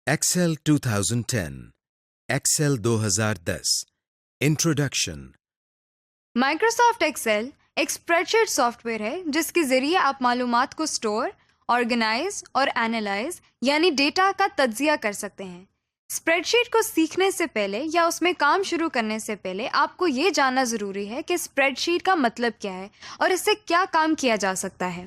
Excel 2010 Excel 2010 introduction Microsoft Excel ایک spreadsheet software ہے جس کے ذریعے آپ معلومات کو سٹور، آرگنائز اور اینالائز یعنی ڈیٹا کا تجزیہ کر سکتے ہیں۔ اسپریڈ شیٹ کو سیکھنے سے پہلے یا اس میں کام شروع کرنے سے پہلے آپ کو یہ جاننا ضروری ہے کہ اسپریڈ شیٹ کا مطلب کیا ہے اور اس سے کیا کام کیا جا سکتا ہے۔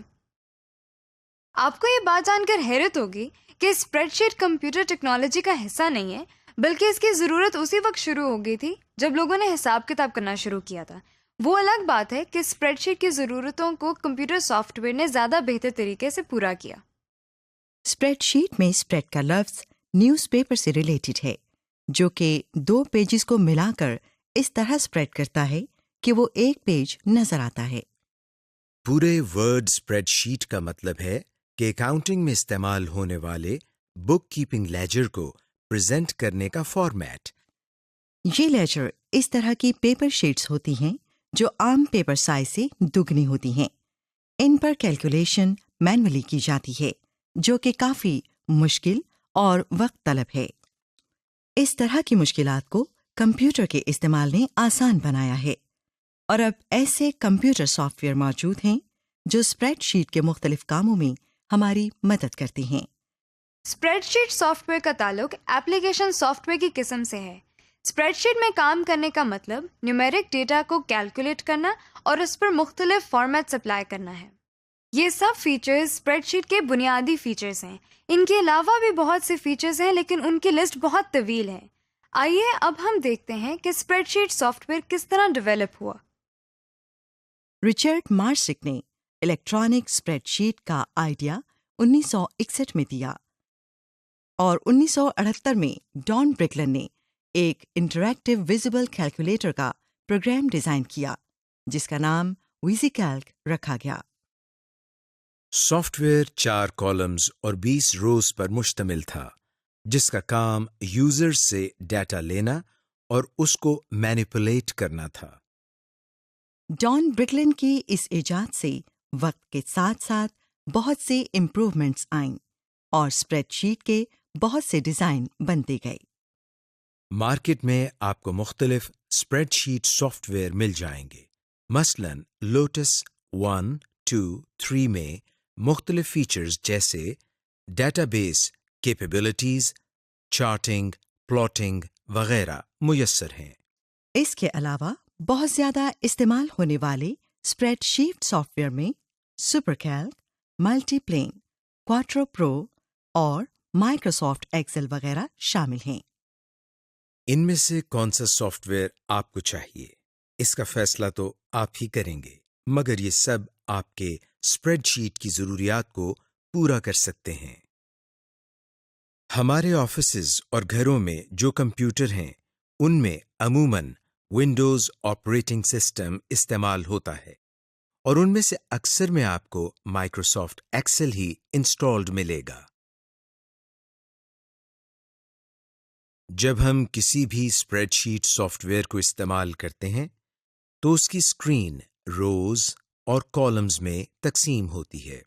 آپ کو یہ بات جان کر حیرت ہوگی کہ اسپریڈ شیٹ کمپیوٹر ٹیکنالوجی کا حصہ نہیں ہے، بلکہ اس کی ضرورت اسی وقت شروع ہو گئی تھی جب لوگوں نے حساب کتاب کرنا شروع کیا تھا۔ وہ الگ بات ہے کہ اسپریڈ شیٹ کی ضرورتوں کو کمپیوٹر سافٹ ویئر نے زیادہ بہتر طریقے سے پورا کیا۔ اسپریڈ شیٹ میں اسپریڈ کا لفظ نیوز پیپر سے ریلیٹڈ ہے، جو کہ 2 پیجز کو ملا کر اس طرح اسپریڈ کرتا ہے کہ وہ ایک پیج نظر آتا ہے۔ پورے ورڈ اسپریڈ شیٹ کا مطلب ہے کہ اکاؤنٹنگ میں استعمال ہونے والے بک کیپنگ لیجر کو پریزنٹ کرنے کا فارمیٹ۔ یہ لیجر اس طرح کی پیپر شیٹس ہوتی ہیں جو عام پیپر سائز سے دگنی ہوتی ہیں۔ ان پر کیلکولیشن مینولی کی جاتی ہے، جو کہ کافی مشکل اور وقت طلب ہے۔ اس طرح کی مشکلات کو کمپیوٹر کے استعمال نے آسان بنایا ہے، اور اب ایسے کمپیوٹر سافٹ ویئر موجود ہیں جو اسپریڈ شیٹ کے مختلف کاموں میں ہماری مدد کرتی ہیں۔ اسپریڈ شیٹ سافٹ ویئر کا تعلق ایپلیکیشن سافٹ ویئر کی قسم سے ہے۔ اسپریڈ شیٹ میں کام کرنے کا مطلب نیومیرک ڈیٹا کو کیلکولیٹ کرنا اور اس پر مختلف فارمیٹس اپلائی کرنا ہے۔ یہ سب فیچرز اسپریڈ شیٹ کے بنیادی فیچرز ہیں۔ ان کے علاوہ بھی بہت سے فیچرز ہیں، لیکن ان کی لسٹ بہت طویل ہے۔ آئیے اب ہم دیکھتے ہیں کہ اسپریڈ شیٹ سافٹ ویئر کس طرح ڈیولپ ہوا۔ رچرڈ مارسک نے الیکٹرانک اسپریڈ شیٹ کا آئیڈیا 1961 میں دیا، اور 1978 میں ڈان برکلن نے ایک انٹریکٹیو ویزیبل کیلکولیٹر کا پروگرام ڈیزائن کیا جس کا نام ویزی کیلک رکھا گیا۔ سافٹ ویئر 4 کالمز اور 20 روز پر مشتمل تھا، جس کا کام یوزر سے ڈیٹا لینا اور اس کو مینیپولیٹ کرنا تھا۔ ڈان برکلن کی اس ایجاد سے وقت کے ساتھ ساتھ بہت سے امپروومنٹس آئیں، اور اسپریڈ شیٹ کے بہت سے ڈیزائن بنتے گئے۔ مارکیٹ میں آپ کو مختلف اسپریڈ شیٹ سافٹ ویئر مل جائیں گے، مثلا لوٹس 1، 2، 3 میں مختلف فیچرز جیسے data base capabilities, charting, plotting وغیرہ میسر ہیں۔ اس کے علاوہ بہت زیادہ استعمال ہونے والے اسپریڈ شیٹ سافٹ ویئر میں سپر کیلک، ملٹی پلین، کوادرو پرو اور مائکروسافٹ ایکسل وغیرہ شامل ہیں۔ ان میں سے کون سا سافٹ ویئر آپ کو چاہیے، اس کا فیصلہ تو آپ ہی کریں گے، مگر یہ سب آپ کے اسپریڈ شیٹ کی ضروریات کو پورا کر سکتے ہیں۔ ہمارے آفیسز اور گھروں میں جو کمپیوٹر ہیں ان میں عموماً ونڈوز آپریٹنگ سسٹم استعمال ہوتا ہے، اور ان میں سے اکثر میں آپ کو مائکروسافٹ ایکسل ہی انسٹالڈ ملے گا۔ جب ہم کسی بھی اسپریڈ شیٹ سافٹ ویئر کو استعمال کرتے ہیں تو اس کی اسکرین روز اور کالمز میں تقسیم ہوتی ہے۔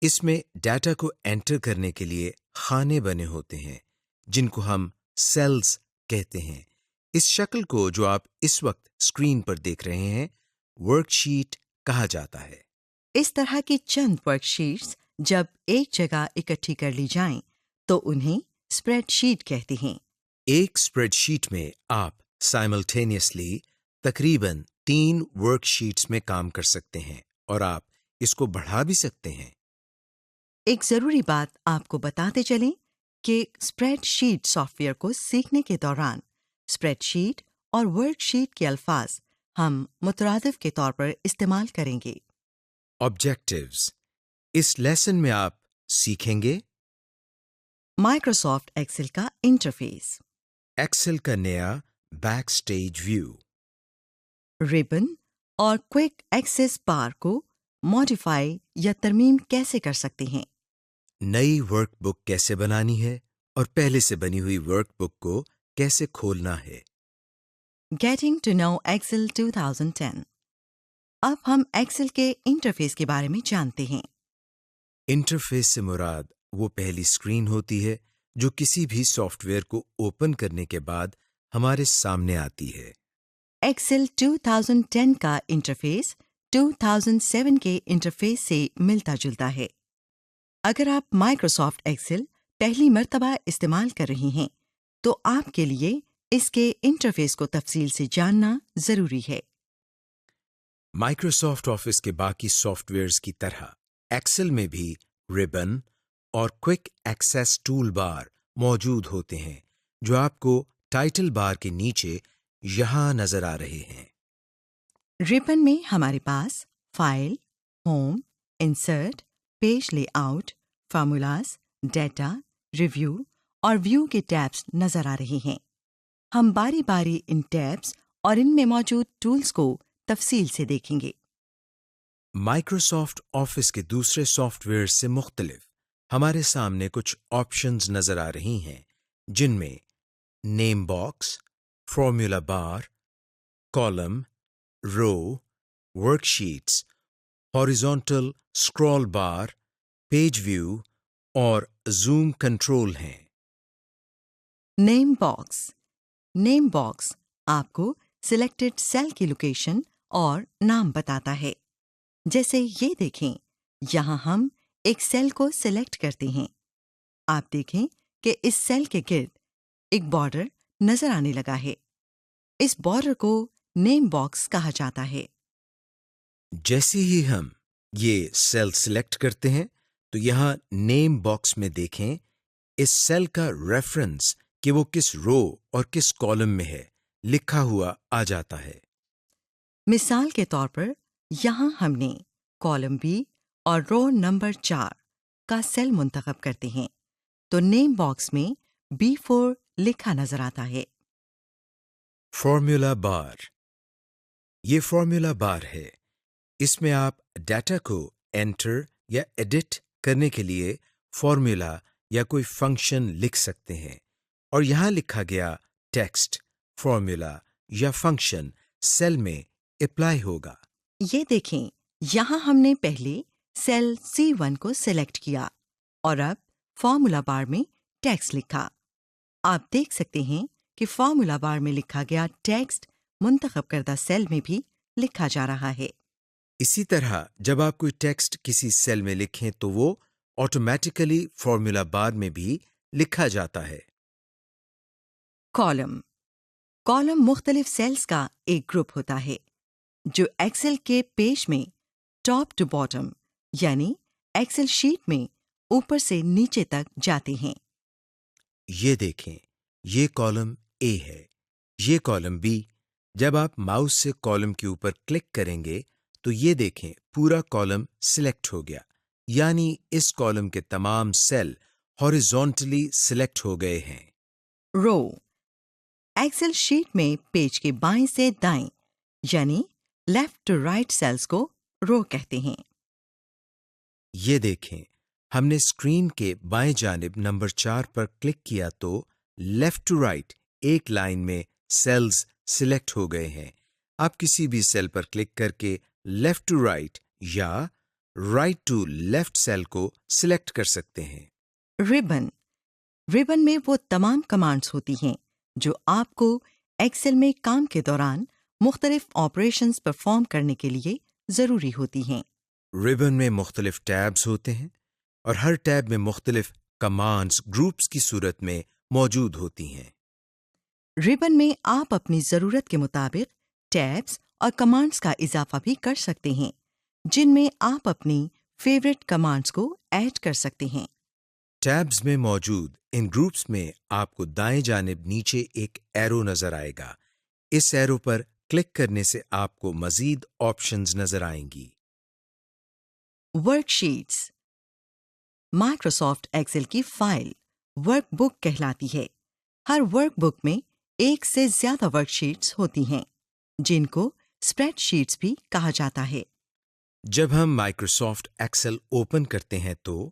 اس میں ڈیٹا کو انٹر کرنے کے لیے خانے بنے ہوتے ہیں جن کو ہم سیلز کہتے ہیں۔ اس شکل کو جو آپ اس وقت اسکرین پر دیکھ رہے ہیں ورک شیٹ کہا جاتا ہے۔ اس طرح کی چند ورک شیٹس جب ایک جگہ اکٹھی کر لی جائیں تو انہیں اسپریڈ شیٹ کہتے ہیں۔ ایک اسپریڈ شیٹ میں آپ سائملٹینیسلی تقریباً 3 ورک شیٹس میں کام کر سکتے ہیں، اور آپ اس کو بڑھا بھی سکتے ہیں۔ ایک ضروری بات آپ کو بتاتے چلیں کہ اسپریڈ شیٹ سافٹ ویئر کو سیکھنے کے دوران اسپریڈ شیٹ اور ورک شیٹ کے الفاظ ہم مترادف کے طور پر استعمال کریں گے۔ آبجیکٹیوز، اس لیسن میں آپ سیکھیں گے مائکروسافٹ ایکسل کا انٹرفیس، ایکسل کا نیا بیک سٹیج ویو، ربن اور کوئک ایکسس بار کو ماڈیفائی یا ترمیم کیسے کر سکتے ہیں، نئی ورک بک کیسے بنانی ہے اور پہلے سے بنی ہوئی ورک بک کو کیسے کھولنا ہے۔ Getting to know Excel 2010۔ اب ہم ایکسل کے انٹرفیس کے بارے میں جانتے ہیں۔ انٹرفیس سے مراد وہ پہلی اسکرین ہوتی ہے جو کسی بھی سافٹ ویئر کو اوپن کرنے کے بعد ہمارے سامنے آتی ہے۔ ایکسل 2010 کا انٹرفیس 2007 کے انٹرفیس سے ملتا جلتا ہے۔ اگر آپ مائکروسافٹ ایکسل پہلی مرتبہ استعمال کر رہی ہیں تو آپ کے لیے اس کے انٹرفیس کو تفصیل سے جاننا ضروری ہے۔ مائکروسافٹ آفس کے باقی سافٹ ویئرز کی طرح ایکسل میں بھی ربن اور کوئک ایکسیس ٹول بار موجود ہوتے ہیں جو آپ کو ٹائٹل بار کے نیچے یہاں نظر آ رہے ہیں۔ ربن میں ہمارے پاس file, home, insert, page layout, formulas, data, review اور ویو کے ٹیبز نظر آ رہے ہیں۔ ہم باری باری ان ٹیبز اور ان میں موجود ٹولز کو تفصیل سے دیکھیں گے۔ مائکروسافٹ آفس کے دوسرے سافٹ ویئر سے مختلف ہمارے سامنے کچھ آپشنز نظر آ رہی ہیں جن میں name box, formula bar, column, row, worksheets, horizontal scroll bar, page view اور زوم کنٹرول ہیں۔ Name box. نیم باکس آپ کو سلیکٹڈ سیل کی لوکیشن اور نام بتاتا ہے۔ جیسے یہ دیکھیں، یہاں ہم ایک سیل کو سلیکٹ کرتے ہیں۔ آپ دیکھیں کہ اس سیل کے گرد ایک بارڈر نظر آنے لگا ہے۔ اس بارڈر کو نیم باکس کہا جاتا ہے۔ جیسے ہی ہم یہ سیل سلیکٹ کرتے ہیں تو یہاں نیم باکس میں دیکھیں اس سیل کا ریفرنس کہ وہ کس رو اور کس کالم میں ہے لکھا ہوا آ جاتا ہے۔ مثال کے طور پر یہاں ہم نے کالم بی اور رو نمبر 4 کا سیل منتخب کرتے ہیں تو نیم باکس میں B4 لکھا نظر آتا ہے۔ فارمولا بار۔ یہ فارمولا بار ہے۔ اس میں آپ ڈیٹا کو انٹر یا ایڈٹ کرنے کے لیے فارمولا یا کوئی فنکشن لکھ سکتے ہیں، اور یہاں لکھا گیا ٹیکسٹ، فارمولا یا فنکشن سیل میں اپلائی ہوگا۔ یہ دیکھیں، یہاں ہم نے پہلے سیل C1 کو سلیکٹ کیا اور اب فارمولا بار میں ٹیکسٹ لکھا۔ آپ دیکھ سکتے ہیں کہ فارمولا بار میں لکھا گیا ٹیکسٹ منتخب کردہ سیل میں بھی لکھا جا رہا ہے۔ اسی طرح جب آپ کوئی ٹیکسٹ کسی سیل میں لکھیں تو وہ آٹومیٹیکلی فارمولا بار میں بھی لکھا جاتا ہے۔ کالم۔ کالم مختلف سیلز کا ایک گروپ ہوتا ہے جو ایکسل کے پیج میں ٹاپ ٹو باٹم یعنی ایکسل شیٹ میں اوپر سے نیچے تک جاتے ہیں۔ یہ دیکھیں، یہ کالم اے ہے، یہ کالم بی۔ جب آپ ماؤس سے کالم کے اوپر کلک کریں گے تو یہ دیکھیں پورا کالم سلیکٹ ہو گیا، یعنی اس کالم کے تمام سیل ہاریزونٹلی سلیکٹ ہو گئے ہیں۔ رو۔ ایکسل شیٹ میں پیج کے بائیں سے دائیں یعنی لیفٹ ٹو رائٹ سیلز کو رو کہتے ہیں۔ یہ دیکھیں، ہم نے اسکرین کے بائیں جانب نمبر 4 پر کلک کیا تو لیفٹ ٹو رائٹ ایک لائن میں سیلز سلیکٹ ہو گئے ہیں۔ آپ کسی بھی سیل پر کلک کر کے لیفٹ ٹو رائٹ یا رائٹ ٹو لیفٹ سیل کو سلیکٹ کر سکتے ہیں۔ ربن۔ ربن میں وہ تمام کمانڈز ہوتی ہیں جو آپ کو ایکسل میں کام کے دوران مختلف آپریشنز پرفارم کرنے کے لیے ضروری ہوتی ہیں۔ ربن میں مختلف ٹیبز ہوتے ہیں اور ہر ٹیب میں مختلف کمانڈز گروپس کی صورت میں موجود ہوتی ہیں۔ ربن میں آپ اپنی ضرورت کے مطابق ٹیبز اور کمانڈز کا اضافہ بھی کر سکتے ہیں جن میں آپ اپنی فیوریٹ کمانڈز کو ایڈ کر سکتے ہیں۔ ٹیبز میں موجود ان گروپس میں آپ کو دائیں جانب نیچے ایک ایرو نظر آئے گا۔ اس ایرو پر کلک کرنے سے آپ کو مزید آپشنز نظر آئیں گی۔ Work sheets. مائکروسافٹ ایکسل کی فائل ورک بک کہلاتی ہے۔ ہر ورک بک میں ایک سے زیادہ ورک شیٹس ہوتی ہیں جن کو اسپریڈ شیٹس بھی کہا جاتا ہے۔ جب ہم مائکروسافٹ ایکسل اوپن کرتے ہیں تو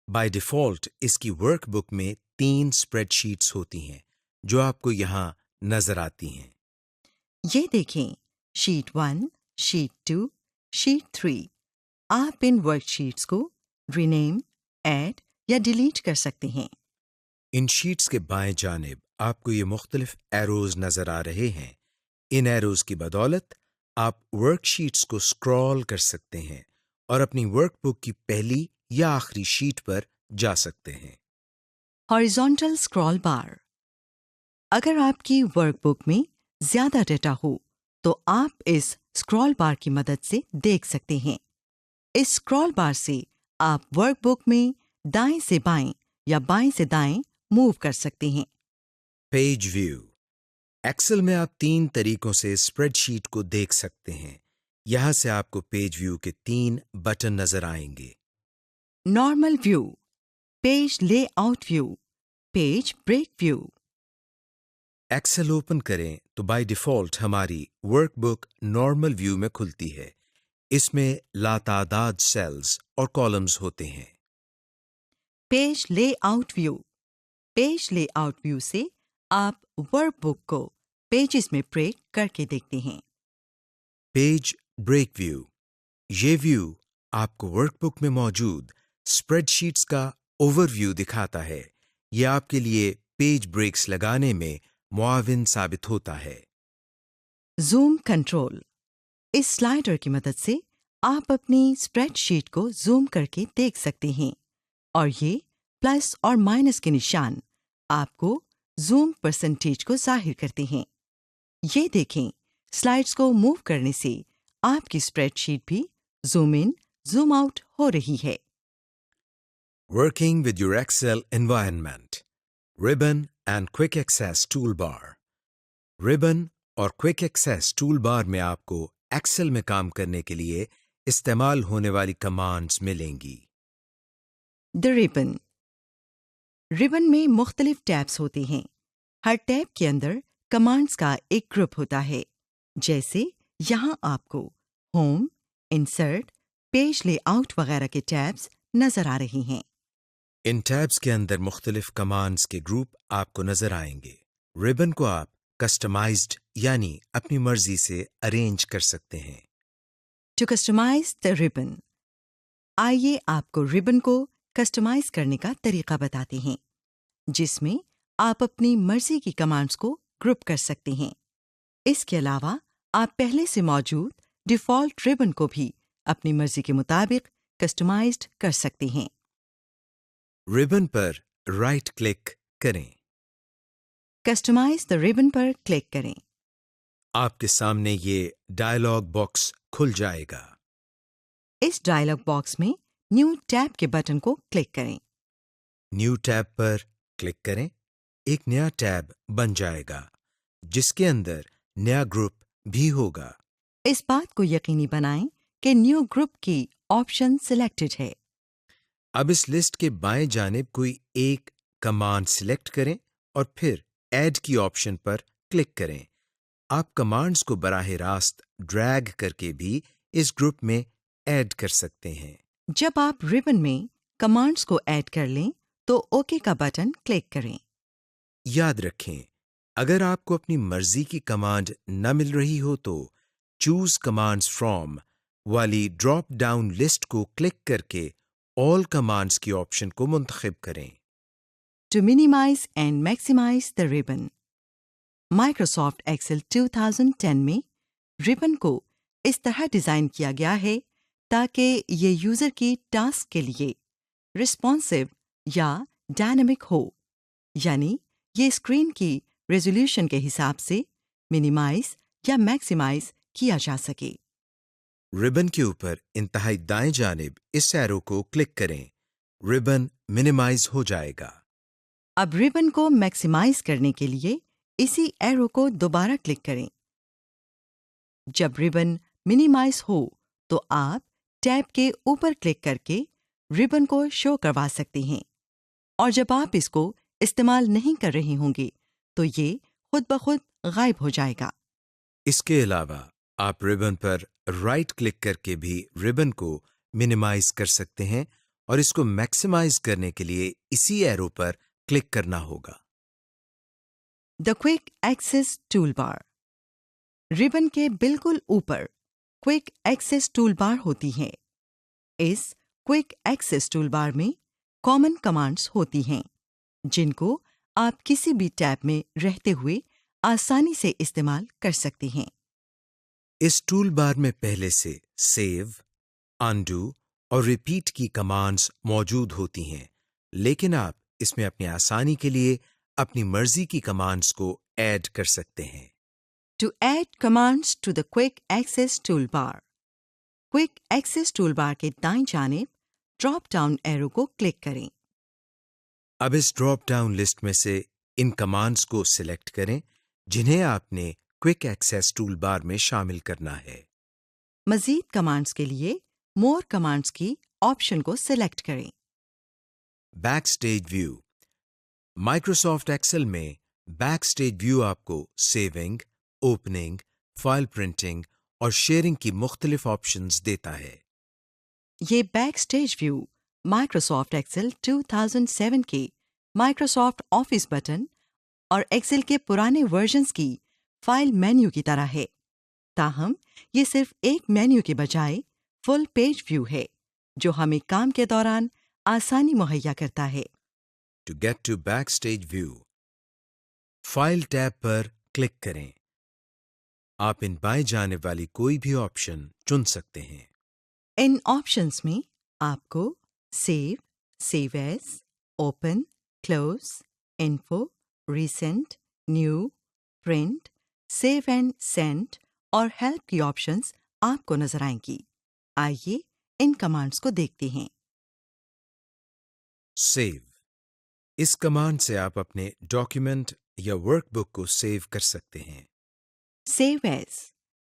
بائی ڈیفالٹ اس کی ورک بک میں 3 اسپریڈ شیٹس ہوتی ہیں جو آپ کو یہاں نظر آتی ہیں۔ یہ دیکھیں، شیٹ 1، شیٹ 2، شیٹ 3۔ آپ ان ورک شیٹس کو رینیم، ایڈ یا ڈیلیٹ کر سکتے ہیں۔ ان شیٹس کے بائیں جانب آپ کو یہ مختلف ایروز نظر آ رہے ہیں۔ ان ایروز کی بدولت آپ ورک شیٹس کو سکرول کر سکتے ہیں اور اپنی ورک بک کی پہلی یا آخری شیٹ پر جا سکتے ہیں۔ ہاریزونٹل اسکرول بار۔ اگر آپ کی ورک بک میں زیادہ ڈیٹا ہو تو آپ اس اسکرول بار کی مدد سے دیکھ سکتے ہیں۔ اس اسکرول بار سے آپ ورک بک میں دائیں سے بائیں یا بائیں سے دائیں موو کر سکتے ہیں۔ Page view. ایکسل میں آپ 3 طریقوں سے اسپریڈ شیٹ کو دیکھ سکتے ہیں۔ یہاں سے آپ کو پیج ویو کے 3 بٹن نظر آئیں گے۔ Normal view, page layout view, page break view. Excel open کریں تو بائی ڈیفالٹ ہماری ورک بک نارمل ویو میں کھلتی ہے۔ اس میں لاتعداد سیلز اور کالمز ہوتے ہیں۔ Page layout view. Page layout view سے آپ ورک بک کو پیجز میں بریک کر کے دیکھتے ہیں۔ Page break view. یہ ویو آپ کو ورک بک میں موجود اسپریڈ شیٹس کا اوور ویو دکھاتا ہے۔ یہ آپ کے لیے پیج بریکس لگانے میں معاون ثابت ہوتا ہے۔ Zoom control. اس سلائڈر کی مدد سے آپ اپنی اسپریڈ شیٹ کو زوم کر کے دیکھ سکتے ہیں اور یہ پلس اور مائنس کے نشان آپ کو زوم پرسنٹیج کو ظاہر کرتے ہیں۔ یہ دیکھیں، سلائڈز کو موو کرنے سے آپ کی اسپریڈ شیٹ بھی زوم ان زوم آؤٹ ہو رہی ہے۔ Working with your Excel environment. Ribbon and Quick Access Toolbar. Ribbon اور Quick Access Toolbar میں آپ کو ایکسل میں کام کرنے کے لیے استعمال ہونے والی کمانڈز ملیں گی۔ دی ربن۔ ربن میں مختلف ٹیبز ہوتے ہیں۔ ہر ٹیب کے اندر کمانڈز کا ایک گروپ ہوتا ہے، جیسے یہاں آپ کو home, insert, page lay out وغیرہ کے ٹیبز نظر آ رہے ہیں۔ ان ٹیبز کے اندر مختلف کمانڈز کے گروپ آپ کو نظر آئیں گے۔ ربن کو آپ کسٹمائزڈ یعنی اپنی مرضی سے ارینج کر سکتے ہیں۔ To customise the ribbon. آئیے آپ کو ربن کو کسٹمائز کرنے کا طریقہ بتاتے ہیں، جس میں آپ اپنی مرضی کی کمانڈز کو گروپ کر سکتے ہیں۔ اس کے علاوہ آپ پہلے سے موجود ڈیفالٹ ربن کو بھی اپنی مرضی کے مطابق کسٹمائزڈ کر سکتے ہیں۔ ربن پر رائٹ کلک کریں۔ Customise the ribbon per click کریں۔ آپ کے سامنے یہ ڈائلاگ باکس کھل جائے گا۔ اس ڈائلاگ باکس میں نیو ٹیب کے بٹن کو کلک کریں۔ نیو ٹیب پر کلک کریں۔ ایک نیا ٹیب بن جائے گا جس کے اندر نیا گروپ بھی ہوگا۔ اس بات کو یقینی بنائیں کہ نیو گروپ کی آپشن سلیکٹڈ ہے۔ اب اس لسٹ کے بائیں جانب کوئی ایک کمانڈ سلیکٹ کریں اور پھر ایڈ کی آپشن پر کلک کریں۔ آپ کمانڈز کو براہ راست ڈریگ کر کے بھی اس گروپ میں ایڈ کر سکتے ہیں۔ جب آپ ربن میں کمانڈز کو ایڈ کر لیں تو اوکے کا بٹن کلک کریں۔ یاد رکھیں، اگر آپ کو اپنی مرضی کی کمانڈ نہ مل رہی ہو تو چوز کمانڈز فرام والی ڈراپ ڈاؤن لسٹ کو کلک کر کے آل کمانڈز کی آپشن کو منتخب کریں۔ To minimise and maximise the ribbon. Microsoft Excel 2010 میں ربن کو اس طرح ڈیزائن کیا گیا ہے تاکہ یہ یوزر کی ٹاسک کے لیے رسپانسو یا ڈائنامک ہو، یعنی یہ اسکرین کی ریزولوشن کے حساب سے منیمائز یا میکسیمائز کیا جا سکے۔ ربن کے اوپر انتہائی دائیں جانب اس ایرو کو کلک کریں۔ ربن منیمائز ہو جائے گا۔ اب ربن کو میکسیمائز کرنے کے لیے اسی ایرو کو دوبارہ کلک کریں۔ جب ربن منیمائز ہو تو آپ ٹیب کے اوپر کلک کر کے ربن کو شو کروا سکتے ہیں، اور جب آپ اس کو استعمال نہیں کر رہے ہوں گے تو یہ خود بخود غائب ہو جائے گا۔ اس کے علاوہ آپ ربن پر رائٹ کلک کر کے بھی ربن کو منیمائز کر سکتے ہیں اور اس کو میکسیمائز کرنے کے لیے اسی ایرو پر کلک کرنا ہوگا۔ دا کوئک ایکسس ٹول بار۔ ربن کے بالکل اوپر کوئک ایکسس ٹول بار ہوتی ہے۔ اس کوئک ایکسس ٹول بار میں کامن کمانڈز ہوتی ہیں۔ جن کو آپ کسی بھی ٹیب میں رہتے ہوئے آسانی سے استعمال کر سکتے ہیں۔ اس ٹول بار میں پہلے سے سیو، انڈو اور ریپیٹ کی کمانڈز موجود ہوتی ہیں، لیکن آپ اس میں اپنی آسانی کے لیے اپنی مرضی کی کمانڈز کو ایڈ کر سکتے ہیں۔ To add commands to the Quick Access toolbar. Quick Access toolbar کے دائیں جانب ڈراپ ڈاؤن ایرو کو کلک کریں۔ اب اس ڈراپ ڈاؤن لسٹ میں سے ان کمانڈز کو سلیکٹ کریں جنہیں آپ نے کوئک ایکسیس ٹول بار میں شامل کرنا ہے۔ مزید کمانڈز کے لیے مور کمانڈز کی آپشن کو سلیکٹ کریں۔ Backstage view. Microsoft Excel میں بیک سٹیج ویو آپ کو سیونگ، اوپننگ، فائل پرنٹنگ اور شیئرنگ کی مختلف آپشنز دیتا ہے۔ یہ backstage view Microsoft Excel 2007 کے مائکروسافٹ آفس بٹن اور ایکسل کے پرانے ورژنز کی فائل مینیو کی طرح ہے، تاہم یہ صرف ایک مینیو کے بجائے فل پیج ویو ہے جو ہمیں کام کے دوران آسانی مہیا کرتا ہے۔ To get to backstage view, file tab پر کلک کریں۔ آپ ان بائیں جانب والی کوئی بھی آپشن چن سکتے ہیں۔ ان آپشنز میں آپ کو save, save as, open, close, info, recent, new, print, save and send اور ہیلپ کی آپشنز آپ کو نظر آئیں گی۔ آئیے ان کمانڈز کو دیکھتے ہیں۔ سیو، اس کمانڈ سے آپ اپنے ڈاکیومنٹ یا ورک بک کو سیو کر سکتے ہیں۔ سیو ایز،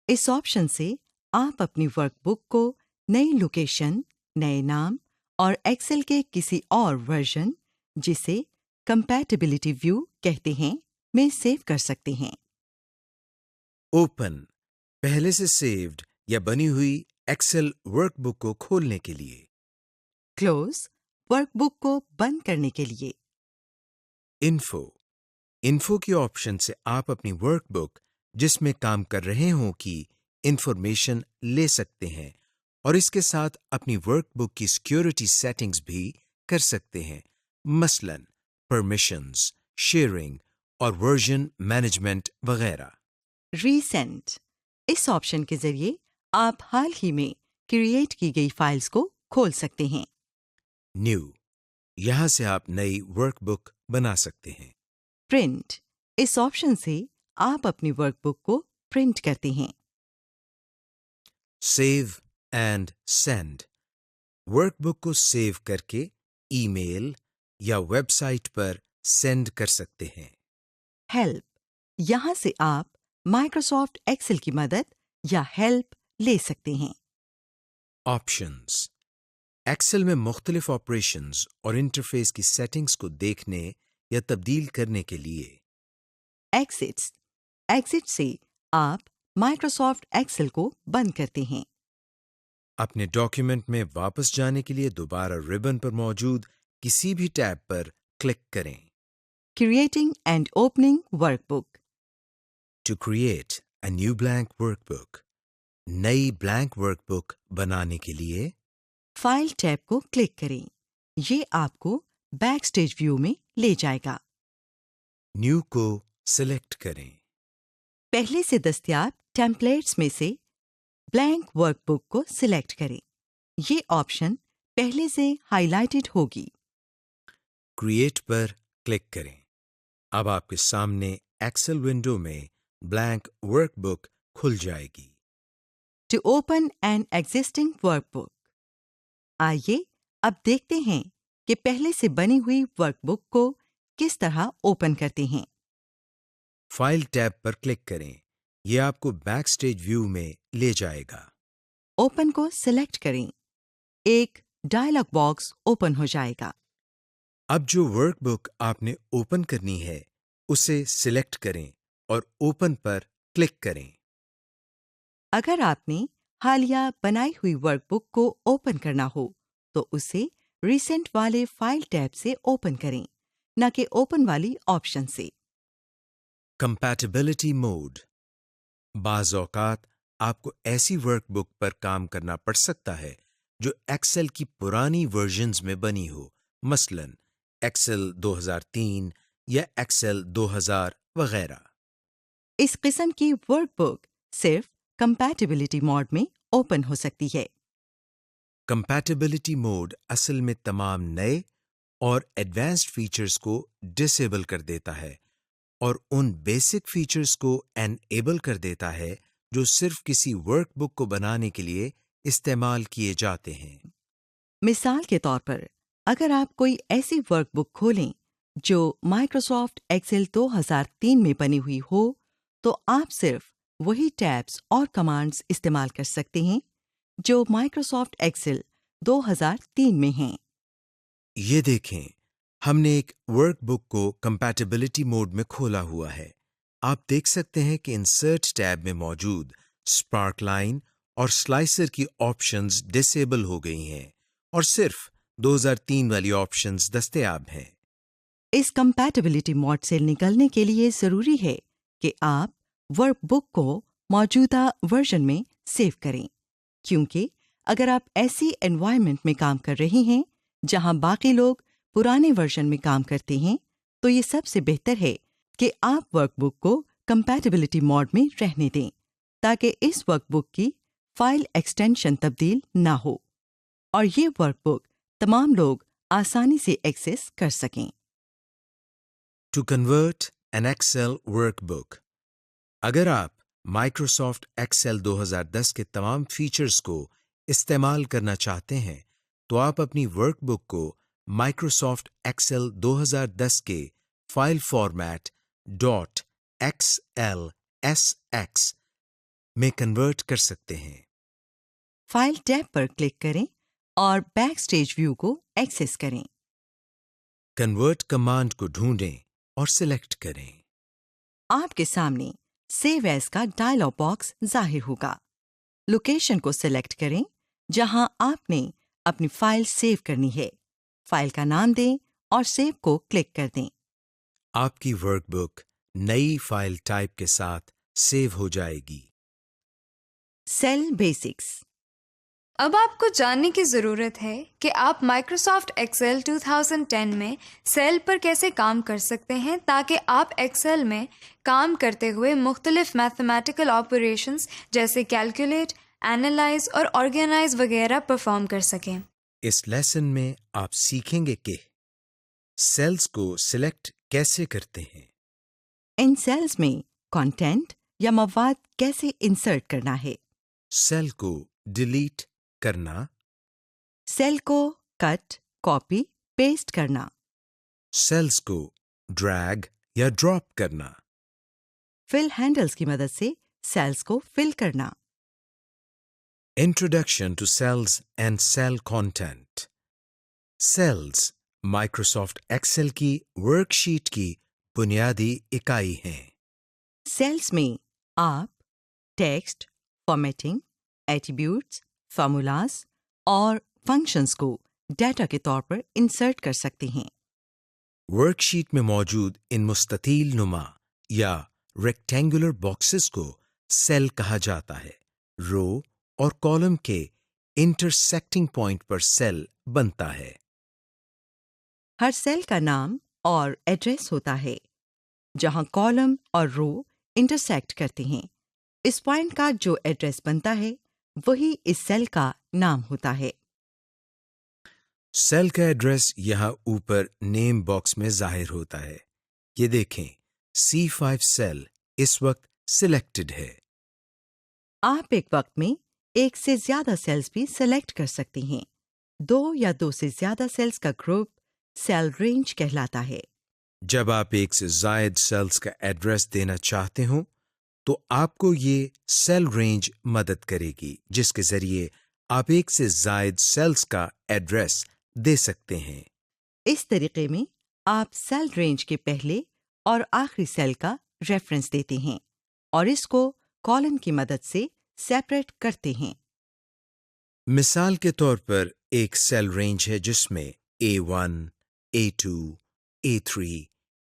اس آپشن سے آپ اپنی ورک بک کو نئی لوکیشن، نئے نام اور ایکسل کے کسی اور ورژن جسے کمپیٹیبلٹی ویو کہتے ہیں میں سیو کر سکتے ہیں۔ اوپن، پہلے سے سیوڈ یا بنی ہوئی ایکسل ورک بک کو کھولنے کے لیے۔ کلوز، ورک بک کو بند کرنے کے لیے۔ انفو، انفو کی آپشن سے آپ اپنی ورک بک جس میں کام کر رہے ہوں کی انفارمیشن لے سکتے ہیں اور اس کے ساتھ اپنی ورک بک کی سیکیورٹی سیٹنگز بھی کر سکتے ہیں، مثلاً پرمیشنز، شیئرنگ اور ورژن مینجمنٹ وغیرہ۔ ریسینٹ، اس آپشن کے ذریعے آپ حال ہی میں کریٹ کی گئی فائلز کو کھول سکتے ہیں۔ نیو، یہاں سے آپ نئی ورک بک بنا سکتے ہیں۔ پرنٹ، اس آپشن سے آپ اپنی ورک بک کو پرنٹ کرتے ہیں۔ سیو اینڈ سینڈ، ورک بک کو سیو کر کے ای میل یا ویب سائٹ پر سینڈ کر سکتے ہیں۔ ہیلپ، یہاں سے آپ مائکروسافٹ ایکسل کی مدد یا ہیلپ لے سکتے ہیں۔ آپشنز، ایکسل میں مختلف آپریشنز اور انٹرفیس کی سیٹنگز کو دیکھنے یا تبدیل کرنے کے لیے۔ ایکسٹس، ایکسٹ سے آپ مائکروسافٹ ایکسل کو بند کرتے ہیں۔ اپنے ڈاکیومنٹ میں واپس جانے کے لیے دوبارہ ربن پر موجود کسی بھی ٹیب پر کلک کریں۔ Creating and opening workbook, to create a new blank workbook, نئی بلینک ورک بک بنانے کے لیے فائل ٹیب کو کلک کریں۔ یہ آپ کو بیک سٹیج ویو میں لے جائے گا۔ نیو کو سلیکٹ کریں۔ پہلے سے دستیاب ٹیمپلیٹس میں سے بلینک ورک بک کو سلیکٹ کریں۔ یہ آپشن پہلے سے ہائی لائٹڈ ہوگی۔ کریٹ پر کلک کریں۔ اب آپ کے سامنے ایکسل ونڈو میں بلینک ورک بک کھل جائے گی۔ To open an existing workbook, آئیے اب دیکھتے ہیں کہ پہلے سے بنی ہوئی ورک بک کو کس طرح اوپن کرتے ہیں۔ فائل ٹیب پر کلک کریں، یہ آپ کو بیک سٹیج ویو میں لے جائے گا۔ اوپن کو سلیکٹ کریں، ایک ڈائلاگ باکس اوپن ہو جائے گا۔ اب جو ورک بک آپ نے اوپن کرنی ہے اسے سلیکٹ کریں اور اوپن پر کلک کریں۔ اگر آپ نے حالیہ بنائی ہوئی ورک بک کو اوپن کرنا ہو تو اسے ریسنٹ والے فائل ٹیب سے اوپن کریں، نہ کہ اوپن والی آپشن سے۔ کمپیٹیبلٹی موڈ، بعض اوقات آپ کو ایسی ورک بک پر کام کرنا پڑ سکتا ہے جو ایکسل کی پرانی ورژنز میں بنی ہو، مثلاً ایکسل 2003 یا ایکسل 2000 وغیرہ۔ اس قسم کی ورک بک صرف کمپیٹیبلٹی موڈ میں اوپن ہو سکتی ہے۔ کمپیٹیبلٹی موڈ اصل میں تمام نئے اور ایڈوانسڈ فیچرز کو ڈسیبل کر دیتا ہے اور ان بیسک فیچرز کو انیبل کر دیتا ہے جو صرف کسی ورک بک کو بنانے کے لیے استعمال کیے جاتے ہیں۔ مثال کے طور پر، اگر آپ کوئی ایسی ورک بک کھولیں جو مائکروسافٹ ایکسل 2003 میں بنی ہوئی ہو، تو آپ صرف وہی ٹیبز اور کمانڈز استعمال کر سکتے ہیں جو مائکروسافٹ ایکسل 2003 میں ہیں۔ یہ دیکھیں، ہم نے ایک ورک بک کو کمپیٹیبلٹی موڈ میں کھولا ہوا ہے۔ آپ دیکھ سکتے ہیں کہ انسرٹ ٹیب میں موجود اسپارک لائن اور سلائسر کی آپشنز ڈسیبل ہو گئی ہیں اور صرف 2003 والی آپشنز دستیاب ہیں۔ اس کمپیٹیبلٹی موڈ سے نکلنے کے لیے ضروری ہے کہ آپ ورک بک کو موجودہ ورژن میں سیو کریں، کیونکہ اگر آپ ایسی انوائرمنٹ میں کام کر رہے ہیں جہاں باقی لوگ پرانے ورژن میں کام کرتے ہیں، تو یہ سب سے بہتر ہے کہ آپ ورک بک کو کمپیٹیبلٹی موڈ میں رہنے دیں تاکہ اس ورک بک کی فائل ایکسٹینشن تبدیل نہ ہو اور یہ ورک بک تمام لوگ آسانی سے ایکسس کر سکیں۔ To convert an Excel workbook, اگر آپ مائکروسافٹ ایکسل 2010 کے تمام فیچرز کو استعمال کرنا چاہتے ہیں تو آپ اپنی ورک بک کو مائکروسافٹ ایکسل 2010 کے فائل فارمیٹ .xlsx میں کنورٹ کر سکتے ہیں۔ فائل ٹیب پر کلک کریں اور بیک سٹیج ویو کو ایکسس کریں۔ کنورٹ کمانڈ کو ڈھونڈیں اور سلیکٹ کریں۔ آپ کے سامنے سیو ایز کا ڈائلاگ باکس ظاہر ہوگا۔ لوکیشن کو سلیکٹ کریں جہاں آپ نے اپنی فائل سیو کرنی ہے، فائل کا نام دیں اور سیو کو کلک کر دیں۔ آپ کی ورک بک نئی فائل ٹائپ کے ساتھ سیو ہو جائے گی۔ Cell basics. اب آپ کو جاننے کی ضرورت ہے کہ آپ مائکروسافٹ ایکسل 2010 میں سیل پر کیسے کام کر سکتے ہیں تاکہ آپ ایکسل میں کام کرتے ہوئے مختلف میتھمیٹیکل آپریشنز جیسے کیلکولیٹ، اینالائز اور آرگنائز وغیرہ پرفارم کر سکیں۔ اس لیسن میں آپ سیکھیں گے کہ سیلز کو سلیکٹ کیسے کرتے ہیں، ان سیلز میں کانٹینٹ یا مواد کیسے انسرٹ کرنا ہے، سیل کو ڈیلیٹ کرنا، سیل کو کٹ، کاپی، پیسٹ کرنا، سیلز کو ڈریگ یا ڈراپ کرنا، فل ہینڈلز کی مدد سے سیلز کو فل کرنا۔ Introduction to cells and cell content. Cells Microsoft Excel کی ورک شیٹ کی بنیادی اکائی ہیں۔ سیلز میں آپ ٹیکسٹ، فارمیٹنگ، ایٹریبیوٹس، فارمولاز اور فنکشنز کو ڈیٹا کے طور پر انسرٹ کر سکتے ہیں۔ ورک شیٹ میں موجود ان مستطیل نما یا ریکٹینگولر باکسز کو سیل کہا جاتا ہے۔ رو اور کالم کے انٹرسیکٹنگ پوائنٹ پر سیل بنتا ہے۔ ہر سیل کا نام اور ایڈریس ہوتا ہے جہاں کالم اور رو انٹرسیکٹ کرتے ہیں۔ اس پوائنٹ کا جو ایڈریس بنتا ہے وہی اس سیل کا نام ہوتا ہے۔ سیل کا ایڈریس یہاں اوپر نیم باکس میں ظاہر ہوتا ہے۔ یہ دیکھیں، C5 سیل اس وقت سلیکٹڈ ہے۔ آپ ایک وقت میں ایک سے زیادہ سیلز بھی سلیکٹ کر سکتے ہیں۔ دو یا دو سے زیادہ سیلز کا گروپ سیل رینج کہلاتا ہے۔ جب آپ ایک سے زائد سیلز کا ایڈریس دینا چاہتے ہوں تو آپ کو یہ سیل رینج مدد کرے گی، جس کے ذریعے آپ ایک سے زائد سیلز کا ایڈریس دے سکتے ہیں۔ اس طریقے میں آپ سیل رینج کے پہلے اور آخری سیل کا ریفرنس دیتے ہیں اور اس کو کالم کی مدد سے سیپریٹ کرتے ہیں۔ مثال کے طور پر ایک سیل رینج ہے جس میں A1، A2، A3،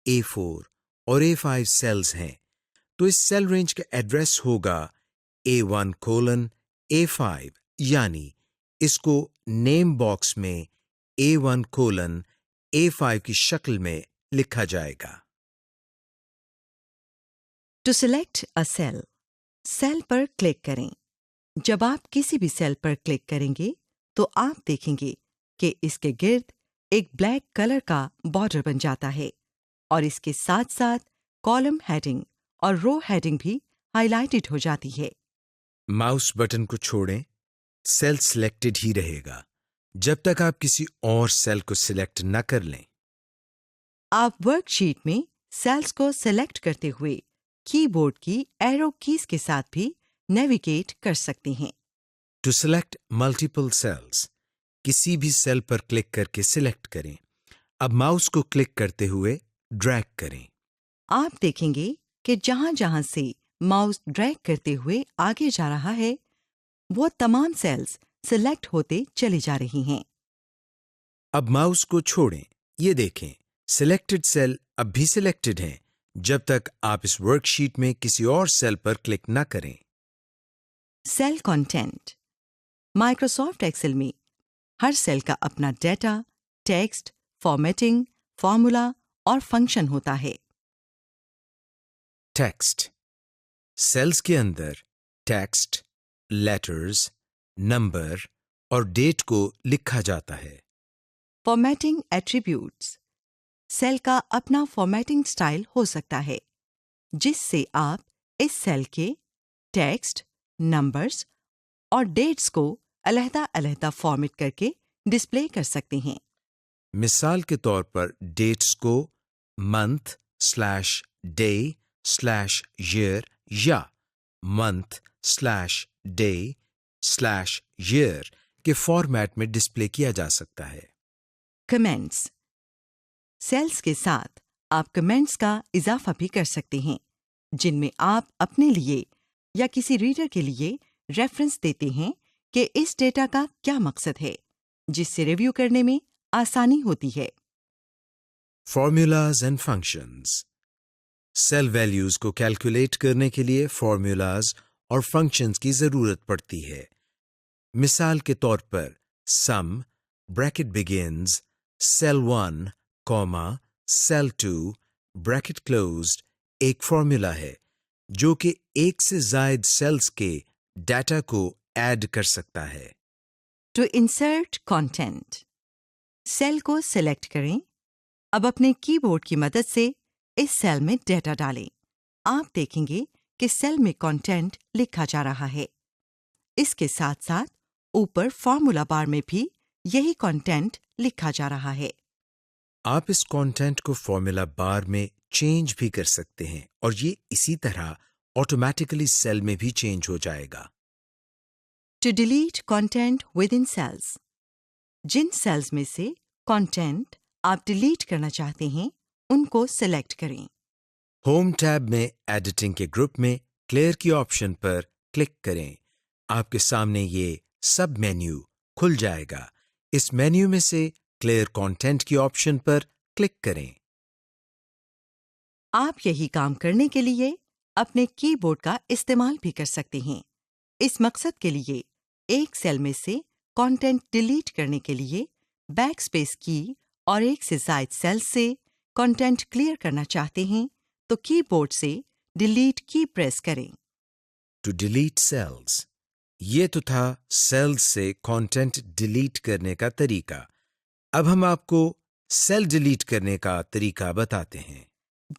A4 اور A5 سیلز ہیں، تو اس سیل رینج کا ایڈریس ہوگا A1:A5، یعنی اس کو نیم باکس میں A1:A5 A5 کی شکل میں لکھا جائے گا۔ To select a cell, cell پر کلک کریں۔ جب آپ کسی بھی سیل پر کلک کریں گے تو آپ دیکھیں گے کہ اس کے گرد ایک بلیک کلر کا بارڈر بن جاتا ہے اور اس کے ساتھ ساتھ کالم ہیڈنگ اور رو ہیڈنگ بھی ہائی لائٹڈ ہو جاتی ہے۔ ماؤس بٹن کو چھوڑیں، سیل سلیکٹڈ ہی رہے گا جب تک آپ کسی اور سیل کو سلیکٹ نہ کر لیں۔ آپ ورک شیٹ میں سیلز کو سلیکٹ کرتے ہوئے کی بورڈ کی ایرو کیز کے ساتھ بھی نیویگیٹ کر سکتے ہیں۔ ٹو سلیکٹ ملٹیپل سیلز، کسی بھی سیل پر کلک کر کے سلیکٹ کریں۔ اب ماؤس کو کلک کرتے ہوئے ڈریگ کریں۔ آپ دیکھیں گے کہ جہاں جہاں سے ماؤس ڈریگ کرتے ہوئے آگے جا رہا ہے وہ تمام سیلز سلیکٹ ہوتے چلی جا رہی ہیں۔ اب ماؤس کو چھوڑیں، یہ دیکھیں سلیکٹڈ سیل اب بھی سلیکٹڈ ہیں جب تک آپ اس ورک شیٹ میں کسی اور سیل پر کلک نہ کریں۔ سیل کنٹینٹ، مائکروسافٹ ایکسل میں ہر سیل کا اپنا ڈیٹا، ٹیکسٹ، فارمیٹنگ، فارمولا اور فنکشن ہوتا ہے۔ ٹیکسٹ، سیلز کے اندر ٹیکسٹ، لیٹرز، نمبر اور ڈیٹ کو لکھا جاتا ہے۔ فارمیٹنگ ایٹریبیوٹس، سیل کا اپنا فارمیٹنگ سٹائل ہو سکتا ہے جس سے آپ اس سیل کے ٹیکسٹ، نمبرز اور ڈیٹس کو علیحدہ علیحدہ فارمیٹ کر کے ڈسپلے کر سکتے ہیں۔ مثال کے طور پر ڈیٹس کو month slash day slash year یا month slash day slash year کے فارمیٹ میں ڈسپلے کیا جا سکتا ہے۔ کمنٹس، سیلز کے ساتھ آپ کمنٹس کا اضافہ بھی کر سکتے ہیں جن میں آپ اپنے لیے یا کسی ریڈر کے لیے ریفرنس دیتے ہیں کہ اس ڈیٹا کا کیا مقصد ہے، جس سے ریویو کرنے میں آسانی ہوتی ہے۔ Formulas and functions, cell values کو کیلکولیٹ کرنے کے لیے فارمولاز اور فنکشنز کی ضرورت پڑتی ہے۔ مثال کے طور پر سم بریکٹ بگنز سیل 1 کوما سیل 2 بریکٹ کلوزڈ ایک فارمولا ہے جو کہ ایک سے زائد سیلز کے ڈیٹا کو ایڈ کر سکتا ہے۔ ٹو انسرٹ کنٹینٹ، سیل کو سلیکٹ کریں۔ اب اپنے کی بورڈ کی مدد سے اس سیل میں ڈیٹا ڈالیں۔ آپ دیکھیں گے کہ سیل میں کنٹینٹ لکھا جا رہا ہے۔ اس کے ساتھ ساتھ اوپر فارمولا بار میں بھی یہی کنٹینٹ لکھا جا رہا ہے۔ آپ اس کانٹینٹ کو فارمولا بار میں چینج بھی کر سکتے ہیں اور یہ اسی طرح آٹومیٹیکلی سیل میں بھی چینج ہو جائے گا۔ To delete content within cells, جن سیلز میں سے کنٹینٹ آپ ڈیلیٹ کرنا چاہتے ہیں ان کو سلیکٹ کریں۔ ہوم ٹیب میں ایڈیٹنگ کے گروپ میں کلیئر کی آپشن پر کلک کریں۔ آپ کے سامنے یہ سب مینیو کھل جائے گا۔ اس مینیو میں سے کلیئر کانٹینٹ کی آپشن پر کلک کریں۔ آپ یہی کام کرنے کے لیے اپنے کی بورڈ کا استعمال بھی کر سکتے ہیں۔ اس مقصد کے لیے ایک سیل میں سے کنٹینٹ ڈیلیٹ کرنے کے لیے بیک اسپیس کی اور ایک سے زائد سیل سے کنٹینٹ کلیئر کرنا چاہتے ہیں تو کی بورڈ سے ڈیلیٹ کی پریس کریں۔ ٹو ڈیلیٹ سیلز، یہ تو تھا سیلز سے کانٹینٹ ڈیلیٹ کرنے کا طریقہ۔ اب ہم آپ کو سیل ڈیلیٹ کرنے کا طریقہ بتاتے ہیں۔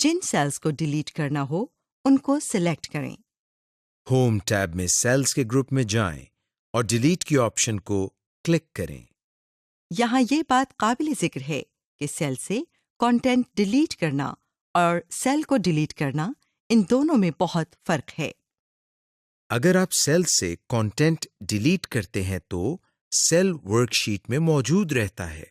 جن سیلز کو ڈیلیٹ کرنا ہو ان کو سلیکٹ کریں۔ ہوم ٹیب میں سیلز کے گروپ میں جائیں اور ڈیلیٹ کی آپشن کو کلک کریں۔ یہاں یہ بات قابل ذکر ہے کہ سیل سے کنٹینٹ ڈیلیٹ کرنا اور سیل کو ڈیلیٹ کرنا ان دونوں میں بہت فرق ہے۔ اگر آپ سیل سے کانٹینٹ ڈیلیٹ کرتے ہیں تو سیل ورک شیٹ میں موجود رہتا ہے،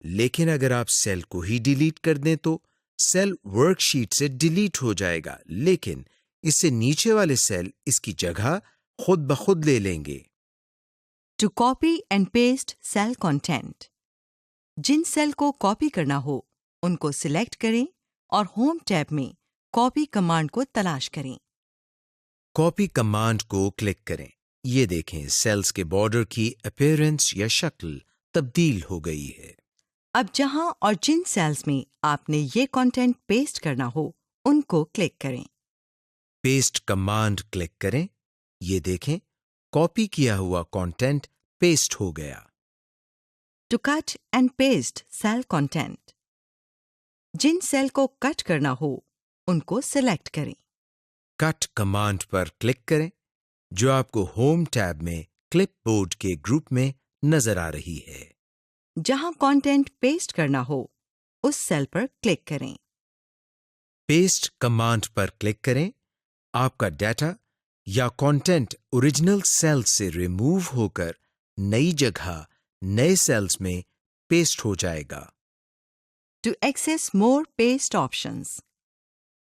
لیکن اگر آپ سیل کو ہی ڈیلیٹ کر دیں تو سیل ورک شیٹ سے ڈیلیٹ ہو جائے گا، لیکن اس سے نیچے والے سیل اس کی جگہ خود بخود لے لیں گے۔ To copy and paste cell content, جن سیل کو کاپی کرنا ہو ان کو سلیکٹ کریں اور ہوم ٹیب میں کاپی کمانڈ کو تلاش کریں۔ کاپی کمانڈ کو کلک کریں۔ یہ دیکھیں سیلز کے بارڈر کی اپیرنس یا شکل تبدیل ہو گئی ہے۔ اب جہاں اور جن سیلز میں آپ نے یہ کانٹینٹ پیسٹ کرنا ہو ان کو کلک کریں. پیسٹ کمانڈ کلک کریں. یہ دیکھیں کاپی کیا ہوا کانٹینٹ پیسٹ ہو گیا. To cut and paste cell content. جن سیل کو کٹ کرنا ہو ان کو سلیکٹ کریں. کٹ کمانڈ پر کلک کریں جو آپ کو ہوم ٹیب میں کلپ بورڈ کے گروپ میں نظر آ رہی ہے. جہاں کانٹینٹ پیسٹ کرنا ہو اس سیل پر کلک کریں. پیسٹ کمانڈ پر کلک کریں. آپ کا ڈیٹا یا کانٹینٹ اوریجنل سیل سے ریموو ہو کر نئی جگہ نئے سیلز میں پیسٹ ہو جائے گا. To access more paste options.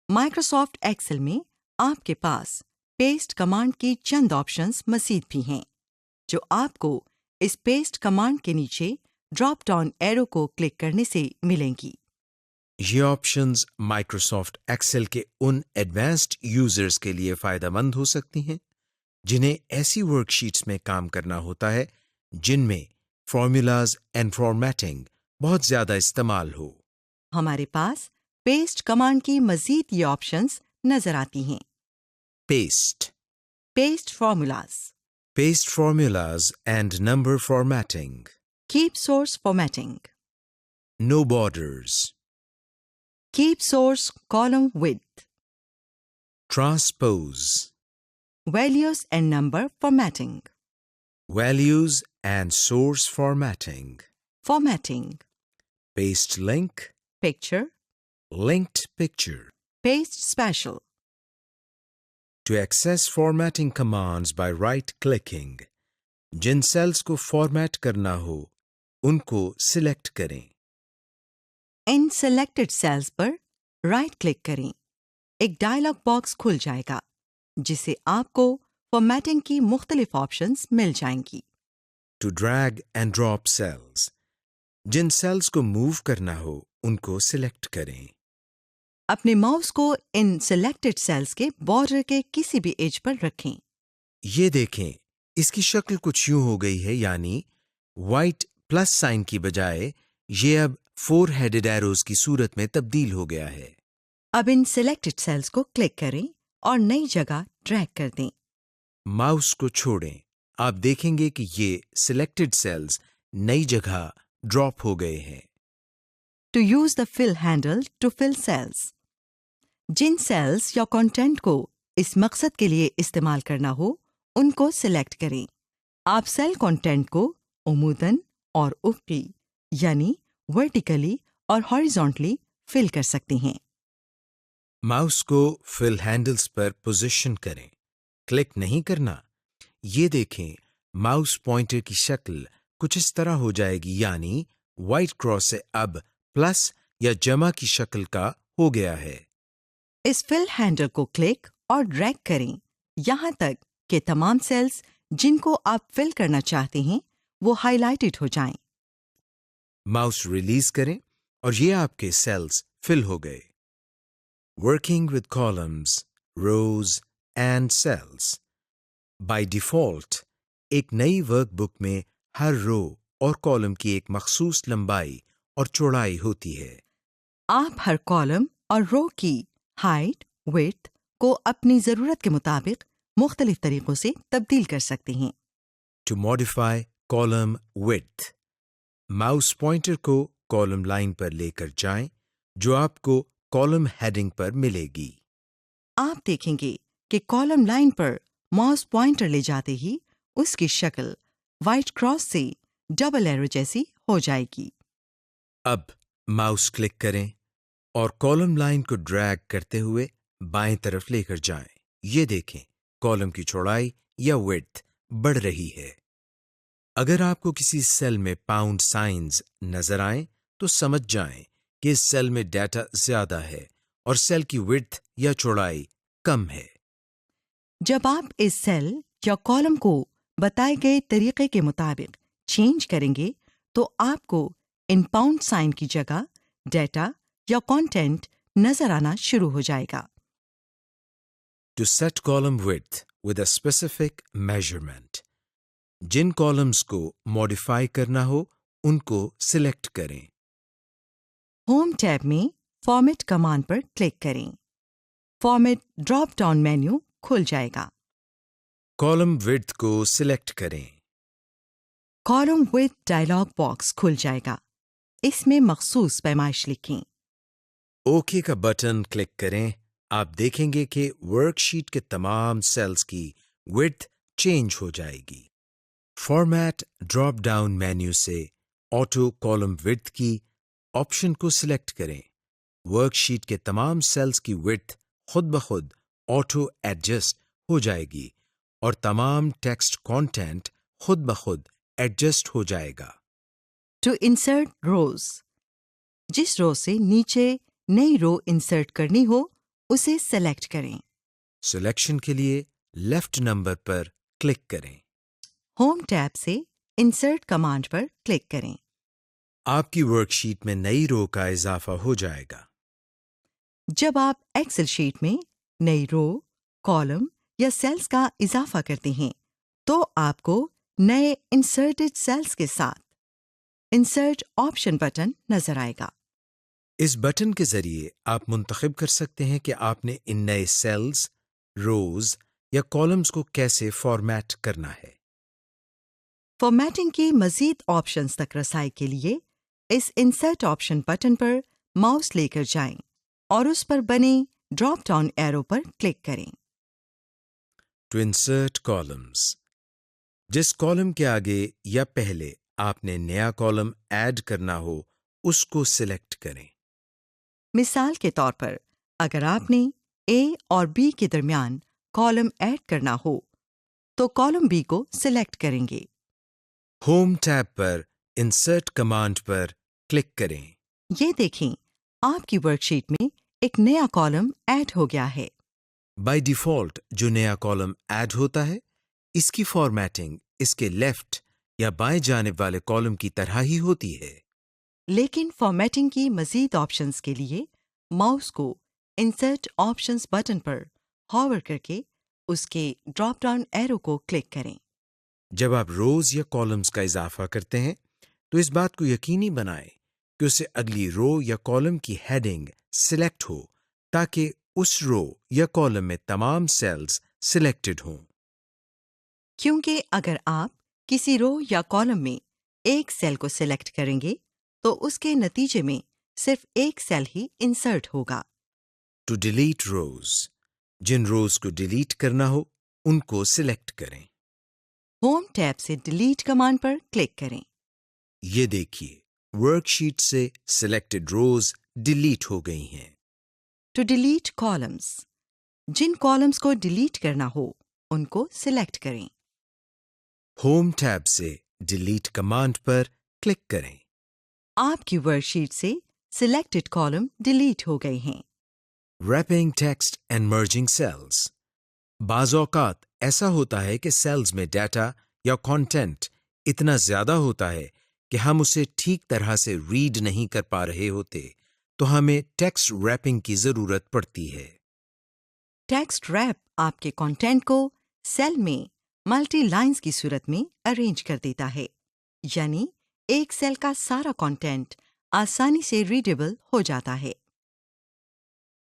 Microsoft Excel میں آپ کے پاس پیسٹ کمانڈ کی چند آپشنز مزید بھی ہیں جو آپ کو اس پیسٹ کمانڈ کے نیچے ڈراپ ڈاؤن ایرو کو کلک کرنے سے ملیں گی. یہ آپشنز مائکروسافٹ ایکسل کے ان ایڈوانسڈ یوزرز کے لیے فائدہ مند ہو سکتی ہیں جنہیں ایسی ورک شیٹس میں کام کرنا ہوتا ہے جن میں فارمولاز اینڈ فارمیٹنگ بہت زیادہ استعمال ہو. ہمارے پاس پیسٹ کمانڈ کی مزید یہ آپشنز نظر آتی ہیں. Paste formulas. Paste formulas and number formatting. Keep source formatting. No borders. Keep source column width. Transpose. Values and number formatting. Values and source formatting. Formatting. Paste link. Picture. Linked picture. Paste special. To access formatting commands by right-clicking, جن cells کو format کرنا ہو ان کو select کریں. ان selected sales پر right click کریں. ایک dialogue box کھل جائے گا جس سے آپ کو فارمیٹنگ کی مختلف آپشنز مل جائیں گی. To drag and drop cells, جن سیلز کو موو کرنا ہو ان کو سلیکٹ کریں. اپنے ماؤس کو ان سلیکٹڈ سیلز کے بارڈر کے کسی بھی ایج پر رکھیں. یہ دیکھیں اس کی شکل کچھ یوں ہو گئی ہے، یعنی وائٹ پلس سائن کی بجائے یہ اب 4 headed arrows کی صورت میں تبدیل ہو گیا ہے. اب ان سلیکٹڈ سیلز کو کلک کریں اور نئی جگہ ڈریگ کر دیں. ماؤس کو چھوڑیں. آپ دیکھیں گے کہ یہ سلیکٹڈ سیلز نئی جگہ ڈراپ ہو گئے ہیں. To use the fill handle to fill cells. جن سیلز یا کانٹینٹ کو اس مقصد کے لیے استعمال کرنا ہو ان کو سلیکٹ کریں. آپ سیل کانٹینٹ کو عموداً اور افقی یعنی ورٹیکلی اور ہاریزونٹلی فل کر سکتے ہیں. ماؤس کو فل ہینڈلز پر پوزیشن کریں. کلک نہیں کرنا. یہ دیکھیں ماؤس پوائنٹر کی شکل کچھ اس طرح ہو جائے گی، یعنی وائٹ کراس سے اب پلس یا جمع کی شکل کا ہو گیا ہے. اس فل ہینڈل کو کلک اور ڈریگ کریں یہاں تک کہ تمام سیلز جن کو آپ فل کرنا چاہتے ہیں وہ ہائی لائٹڈ ہو جائیں. ماؤس ریلیز کریں اور یہ آپ کے سیلز فل ہو گئے. Working with columns, rows and cells. By default ایک نئی ورک بک میں ہر رو اور کالم کی ایک مخصوص لمبائی اور چوڑائی ہوتی ہے. آپ ہر کالم اور رو کی ہائٹ، ویڈتھ کو اپنی ضرورت کے مطابق مختلف طریقوں سے تبدیل کر سکتے ہیں. To modify column width، mouse pointer کو کالم لائن پر لے کر جائیں جو آپ کو کالم ہیڈنگ پر ملے گی. آپ دیکھیں گے کہ کالم لائن پر ماؤس پوائنٹر لے جاتے ہی اس کی شکل وائٹ کراس سے ڈبل ایرو جیسی ہو جائے گی. اب ماؤس کلک کریں اور کالم لائن کو ڈریگ کرتے ہوئے بائیں طرف لے کر جائیں. یہ دیکھیں کالم کی چوڑائی یا width بڑھ رہی ہے. اگر آپ کو کسی سیل میں پاؤنڈ سائنز نظر آئیں تو سمجھ جائیں کہ اس سیل میں ڈیٹا زیادہ ہے اور سیل کی width یا چوڑائی کم ہے. جب آپ اس سیل یا کالم کو بتائے گئے طریقے کے مطابق چینج کریں گے تو آپ کو ان پاؤنڈ سائن کی جگہ ڈیٹا یا کانٹینٹ نظر آنا شروع ہو جائے گا. To set column width with a specific measurement، جن کالمز کو ماڈیفائی کرنا ہو ان کو سلیکٹ کریں. ہوم ٹیب میں فارمیٹ کمانڈ پر کلک کریں. فارمیٹ ڈراپ ڈاؤن مینیو کھل جائے گا. کالم width کو سلیکٹ کریں. کالم وتھ ڈائلاگ باکس کھل جائے گا. اس میں مخصوص پیمائش لکھیں. اوکے کا بٹن کلک کریں. آپ دیکھیں گے کہ ورک شیٹ کے تمام سیلز کی width چینج ہو جائے گی. فارمیٹ ڈراپ ڈاؤن مینیو سے آٹو کالم width کی آپشن کو سلیکٹ کریں. ورک شیٹ کے تمام سیلز کی width خود بخود آٹو ایڈجسٹ ہو جائے گی اور تمام ٹیکسٹ کانٹینٹ خود بخود ایڈجسٹ ہو جائے گا. ٹو انسرٹ روز، جس رو سے نیچے نئی رو انسرٹ کرنی ہو اسے سلیکٹ کریں. سلیکشن کے لیے لیفٹ نمبر پر کلک کریں. ہوم ٹیب سے انسرٹ کمانڈ پر کلک کریں. آپ کی ورک شیٹ میں نئی رو کا اضافہ ہو جائے گا. جب آپ ایکسل شیٹ میں نئی رو، کالم یا سیلز کا اضافہ کرتے ہیں تو آپ کو نئے انسرٹڈ سیلز کے ساتھ انسرٹ آپشن بٹن نظر آئے گا. اس بٹن کے ذریعے آپ منتخب کر سکتے ہیں کہ آپ نے ان نئے سیلز، روز یا کالمز کو کیسے فارمیٹ کرنا ہے. فارمیٹنگ کی مزید آپشنز تک رسائی کے لیے اس انسرٹ آپشن بٹن پر ماؤس لے کر جائیں اور اس پر بنے ڈراپ ڈاؤن ایرو پر کلک کریں. ٹو انسرٹ کالمز، جس کالم کے آگے یا پہلے آپ نے نیا کالم ایڈ کرنا ہو اس کو سلیکٹ کریں. مثال کے طور پر اگر آپ نے اے اور بی کے درمیان کالم ایڈ کرنا ہو تو کالم بی کو سلیکٹ کریں گے. ہوم ٹیب پر انسرٹ کمانڈ پر کلک کریں. یہ دیکھیں آپ کی ورک شیٹ میں ایک نیا کالم ایڈ ہو گیا ہے. بائی ڈیفالٹ جو نیا کالم ایڈ ہوتا ہے اس کی فارمیٹنگ اس کے لیفٹ یا بائیں جانب والے کالم کی طرح ہی ہوتی ہے. لیکن فارمیٹنگ کی مزید آپشنز کے لیے ماؤس کو انسرٹ آپشنز بٹن پر ہاور کر کے اس کے ڈراپ ڈاؤن ایرو کو کلک کریں. جب آپ روز یا کالمز کا اضافہ کرتے ہیں تو اس بات کو یقینی بنائیں کہ اسے اگلی رو یا کالم کی ہیڈنگ سلیکٹ ہو تاکہ اس رو یا کالم میں تمام سیلز سلیکٹڈ ہوں. کیونکہ اگر آپ کسی رو یا کالم میں ایک سیل کو سلیکٹ کریں گے تو اس کے نتیجے میں صرف ایک سیل ہی انسرٹ ہوگا. ٹو ڈیلیٹ روز، جن روز کو ڈیلیٹ کرنا ہو ان کو سلیکٹ کریں. ہوم ٹیب سے ڈیلیٹ کمانڈ پر کلک کریں. یہ دیکھیے ورک شیٹ سے سلیکٹڈ روز ڈیلیٹ ہو گئی ہیں. ٹو ڈیلیٹ کالمز، جن کالمز کو ڈیلیٹ کرنا ہو ان کو سلیکٹ کریں. ہوم ٹیب سے ڈیلیٹ کمانڈ پر کلک کریں. آپ کی ورک شیٹ سے سلیکٹڈ کالم ڈیلیٹ ہو گئے ہیں. Wrapping text and merging cells, بعض اوقات ایسا ہوتا ہے کہ سیلز میں ڈیٹا یا کانٹینٹ اتنا زیادہ ہوتا ہے کہ ہم اسے ٹھیک طرح سے ریڈ نہیں کر پا رہے ہوتے تو ہمیں ٹیکسٹ ریپنگ کی ضرورت پڑتی ہے. ٹیکسٹ ریپ آپ کے کانٹینٹ کو سیل میں ملٹی لائنز کی صورت میں ارینج کر دیتا ہے، یعنی ایک سیل کا سارا کانٹینٹ آسانی سے ریڈیبل ہو جاتا ہے.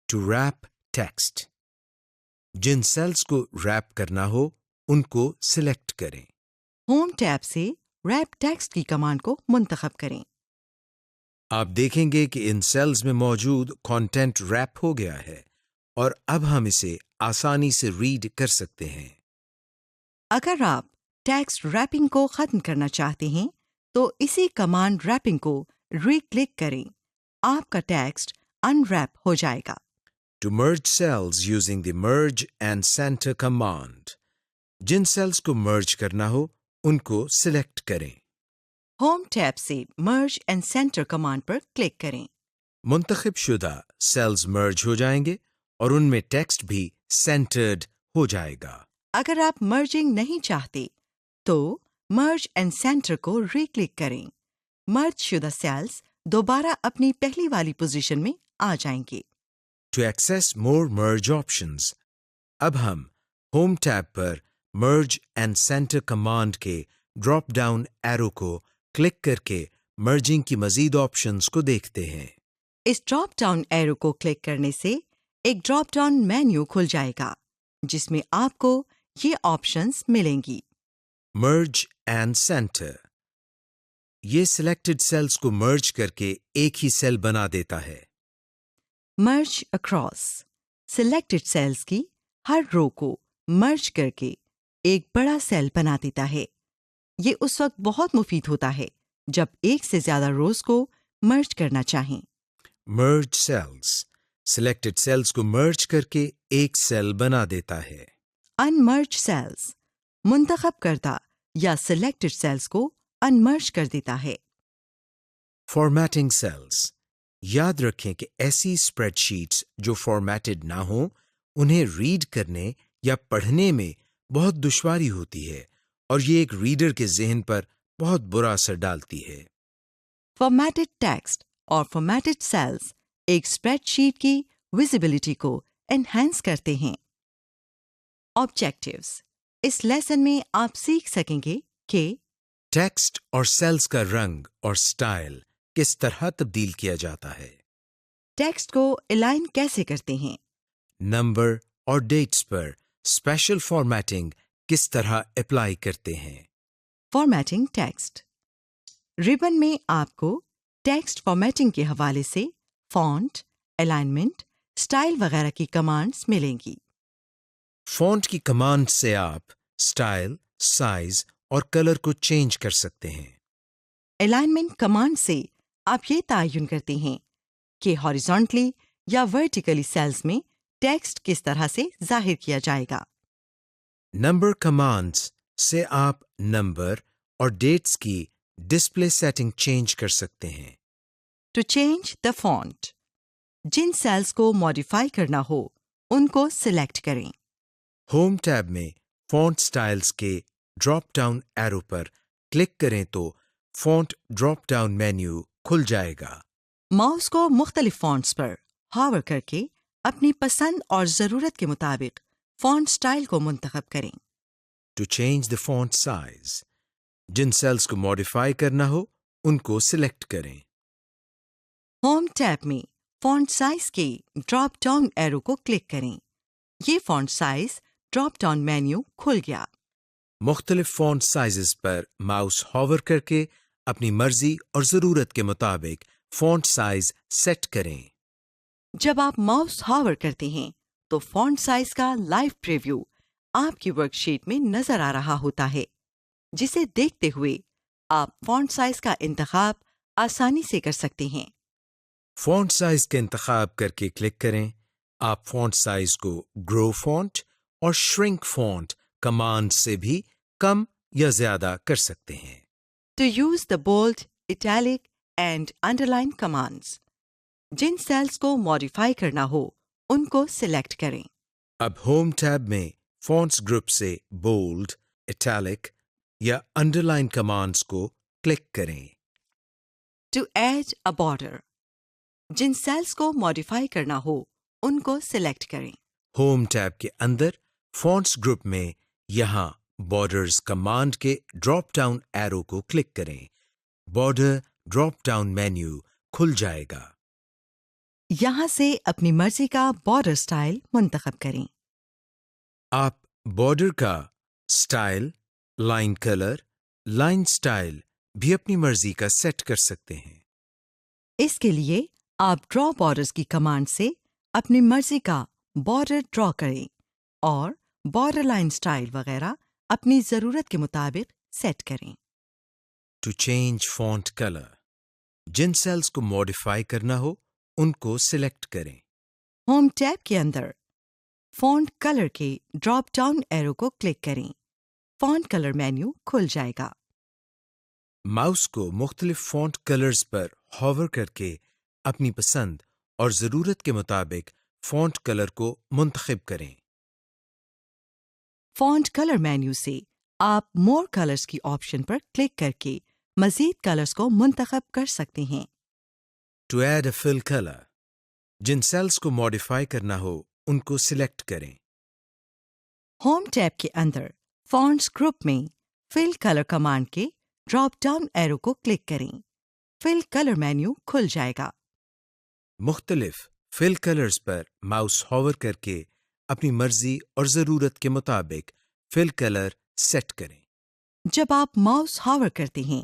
ٹو ریپ ٹیکسٹ، جن سیلز کو ریپ کرنا ہو ان کو سلیکٹ کریں. ہوم ٹیب سے ریپ ٹیکسٹ کی کمانڈ کو منتخب کریں. آپ دیکھیں گے کہ ان سیلز میں موجود کانٹینٹ ریپ ہو گیا ہے اور اب ہم اسے آسانی سے ریڈ کر سکتے ہیں. اگر آپ ٹیکسٹ ریپنگ کو ختم کرنا چاہتے ہیں تو اسی کمانڈ ریپنگ کو ری کلک کریں. آپ کا ٹیکسٹ ان ریپ ہو جائے گا. To merge cells using the merge and centre command, جن سیلز کو مرج کرنا ہو ان کو سلیکٹ کریں. ہوم ٹیب سے مرج اینڈ سینٹر کمانڈ پر کلک کریں. منتخب شدہ سیلز مرج ہو جائیں گے اور ان میں ٹیکسٹ بھی سینٹرڈ ہو جائے گا. اگر آپ مرجنگ نہیں چاہتے تو مرج اینڈ سینٹر کو ری کلک کریں. مرج شدہ سیلز دوبارہ اپنی پہلی والی پوزیشن میں آ جائیں گے. To access more merge options, اب ہم ہوم ٹیب پر مرج اینڈ سینٹر کمانڈ کے ڈراپ ڈاؤن ایرو کو کلک کر کے مرجنگ کی مزید آپشنز کو دیکھتے ہیں. اس ڈراپ ڈاؤن ایرو کو کلک کرنے سے ایک ڈراپ ڈاؤن مینیو کھل جائے گا جس میں آپ کو یہ آپشنز ملیں گی۔ مرج اینڈ سینٹر، یہ سلیکٹڈ سیلز کو مرج کر کے ایک ہی سیل بنا دیتا ہے۔ مرج اکراس، سلیکٹڈ سیلز کی ہر رو کو مرج کر کے ایک بڑا سیل بنا دیتا ہے۔ یہ اس وقت بہت مفید ہوتا ہے جب ایک سے زیادہ روز کو مرج کرنا چاہیں۔ مرج سیلز، سلیکٹڈ سیلز کو مرج کر کے ایک سیل بنا دیتا ہے۔ انمرج سیلز، منتخب کردہ یا سلیکٹڈ سیلز کو انمرج کر دیتا ہے۔ فارمیٹنگ سیلز، یاد رکھیں کہ ایسی اسپریڈ شیٹس جو فارمیٹڈ نہ ہوں انہیں ریڈ کرنے یا پڑھنے میں بہت دشواری ہوتی ہے اور یہ ایک ریڈر کے ذہن پر بہت برا اثر ڈالتی ہے۔ فارمیٹڈ ٹیکسٹ اور فارمیٹڈ سیلز ایک اسپریڈ شیٹ کی ویزیبلٹی کو انہینس کرتے ہیں۔ آبجیکٹیوز، اس لیسن میں آپ سیکھ سکیں گے کہ ٹیکسٹ اور سیلز کا رنگ اور سٹائل کس طرح تبدیل کیا جاتا ہے، ٹیکسٹ کو الائن کیسے کرتے ہیں، نمبر اور ڈیٹس پر اسپیشل فارمیٹنگ کس طرح اپلائی کرتے ہیں۔ فارمیٹنگ ٹیکسٹ، ربن میں آپ کو ٹیکسٹ فارمیٹنگ کے حوالے سے فونٹ، الائنمنٹ، سٹائل وغیرہ کی کمانڈز ملیں گی۔ فونٹ کی کمانڈ سے آپ سٹائل، سائز اور کلر کو چینج کر سکتے ہیں۔ الائنمنٹ کمانڈ سے آپ یہ تعین کرتے ہیں کہ ہاریزونٹلی یا ورٹیکلی سیلز میں ٹیکسٹ کس طرح سے ظاہر کیا جائے گا۔ نمبر کمانڈز سے آپ نمبر اور ڈیٹس کی ڈسپلے سیٹنگ چینج کر سکتے ہیں۔ ٹو چینج دا فونٹ، جن سیلز کو ماڈیفائی کرنا ہو ان کو سلیکٹ کریں۔ ہوم ٹیب میں فونٹ سٹائلز کے ڈراپ ڈاؤن ایرو پر کلک کریں تو فونٹ ڈراپ ڈاؤن مینیو کھل جائے گا۔ ماؤس کو مختلف فونٹس پر ہاور کر کے اپنی پسند اور ضرورت کے مطابق فونٹ سٹائل کو منتخب کریں۔ To change the font size, جن سیلز کو ماڈیفائی کرنا ہو ان کو سلیکٹ کریں۔ ہوم ٹیب میں فونٹ سائز کے ڈراپ ڈاؤن ایرو کو کلک کریں۔ یہ font size drop down menu کھل گیا۔ مختلف فونٹ سائزز پر ماؤس ہاور کر کے اپنی مرضی اور ضرورت کے مطابق فونٹ سائز سیٹ کریں۔ جب آپ ماؤس ہاور کرتے ہیں تو فونٹ سائز کا لائیو پریویو آپ کی ورک شیٹ میں نظر آ رہا ہوتا ہے، جسے دیکھتے ہوئے آپ فونٹ سائز کا انتخاب آسانی سے کر سکتے ہیں۔ فونٹ سائز کا انتخاب کر کے کلک کریں۔ آپ فونٹ سائز کو گرو فونٹ اور شرنک فونٹ کمانڈ سے بھی کم یا زیادہ کر سکتے ہیں۔ To use the bold, italic and underline commands, جن سیلز کو ماڈیفائی کرنا ہو ان کو سلیکٹ کریں۔ اب ہوم ٹیب میں فونٹس گروپ سے بولڈ، اٹیلک یا انڈر لائن کمانڈز کو کلک کریں۔ ٹو ایڈ اے بارڈر، جن سیلز کو ماڈیفائی کرنا ہو ان کو سلیکٹ کریں۔ ہوم ٹیب کے اندر فونٹس گروپ میں یہاں بارڈرز کمانڈ کے ڈراپ ڈاؤن ایرو کو کلک کریں۔ بارڈر ڈراپ ڈاؤن مینیو کھل جائے گا۔ یہاں سے اپنی مرضی کا بارڈر سٹائل منتخب کریں۔ آپ بارڈر کا style, line colour, line style بھی اپنی مرضی کا سیٹ کر سکتے ہیں۔ اس کے لیے آپ ڈرا بارڈرز کی کمانڈ سے اپنی مرضی کا بارڈر ڈرا کریں اور بارڈر لائن سٹائل وغیرہ اپنی ضرورت کے مطابق سیٹ کریں۔ ٹو چینج فونٹ کلر، جن سیلز کو ماڈیفائی کرنا ہو ان کو سلیکٹ کریں۔ ہوم ٹیب کے اندر فونٹ کلر کے ڈراپ ڈاؤن ایرو کو کلک کریں۔ فونٹ کلر مینیو کھل جائے گا۔ ماؤس کو مختلف فونٹ کلرز پر ہاور کر کے اپنی پسند اور ضرورت کے مطابق فونٹ کلر کو منتخب کریں۔ فونٹ کلر مینیو سے آپ مور کلرز کی آپشن پر کلک کر کے مزید کلرز کو منتخب کر سکتے ہیں۔ To add a fill colour, جن سیلز کو ماڈیفائی کرنا ہو ان کو سلیکٹ کریں۔ ہوم ٹیب کے اندر فونٹس گروپ میں فل کلر کمانڈ کے ڈراپ ڈاؤن ایرو کو کلک کریں۔ فل کلر مینیو کھل جائے گا۔ مختلف فل کلرز پر ماؤس ہوور کر کے اپنی مرضی اور ضرورت کے مطابق فل کلر سیٹ کریں۔ جب آپ ماؤس ہاور کرتے ہیں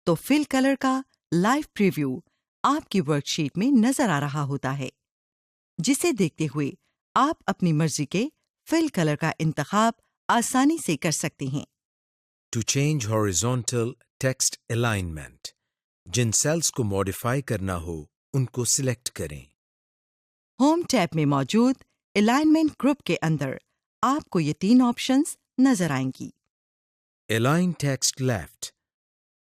تو فل کلر کا لائیو پریویو آپ کی ورک شیٹ میں نظر آ رہا ہوتا ہے، جسے دیکھتے ہوئے آپ اپنی مرضی کے فل کلر کا انتخاب آسانی سے کر سکتے ہیں۔ To change horizontal text alignment, جن سیلز کو ماڈیفائی کرنا ہو ان کو سلیکٹ کریں۔ ہوم ٹیب میں موجود الائنمنٹ گروپ کے اندر آپ کو یہ 3 آپشنز نظر آئیں گی۔ Align text left,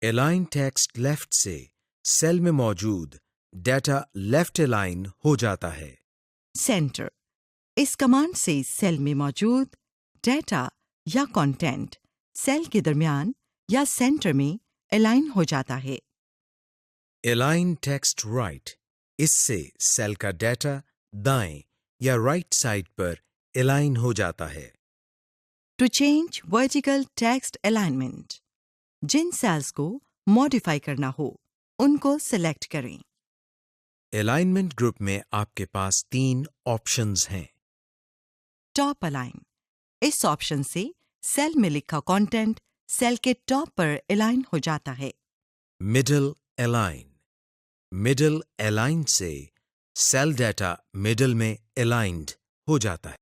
align text left سے سیل میں موجود ڈیٹا لیفٹ الائن ہو جاتا ہے۔ سینٹر، اس کمانڈ سے سیل میں موجود ڈیٹا یا کنٹینٹ سیل کے درمیان یا سینٹر میں الائن ہو جاتا ہے۔ الائن ٹیکسٹ رائٹ، اس سے سیل کا ڈیٹا دائیں یا رائٹ سائڈ پر الائن ہو جاتا ہے۔ To change vertical text alignment, جن سیلز کو ماڈیفائی کرنا ہو ان کو سلیکٹ کریں۔ الائنمنٹ گروپ میں آپ کے پاس 3 آپشنز ہیں۔ ٹاپ الائن، اس آپشن سے سیل میں لکھا کنٹینٹ سیل کے ٹاپ پر الائن ہو جاتا ہے۔ مڈل الائن، مڈل الائن سے سیل ڈیٹا مڈل میں الائنڈ ہو جاتا ہے۔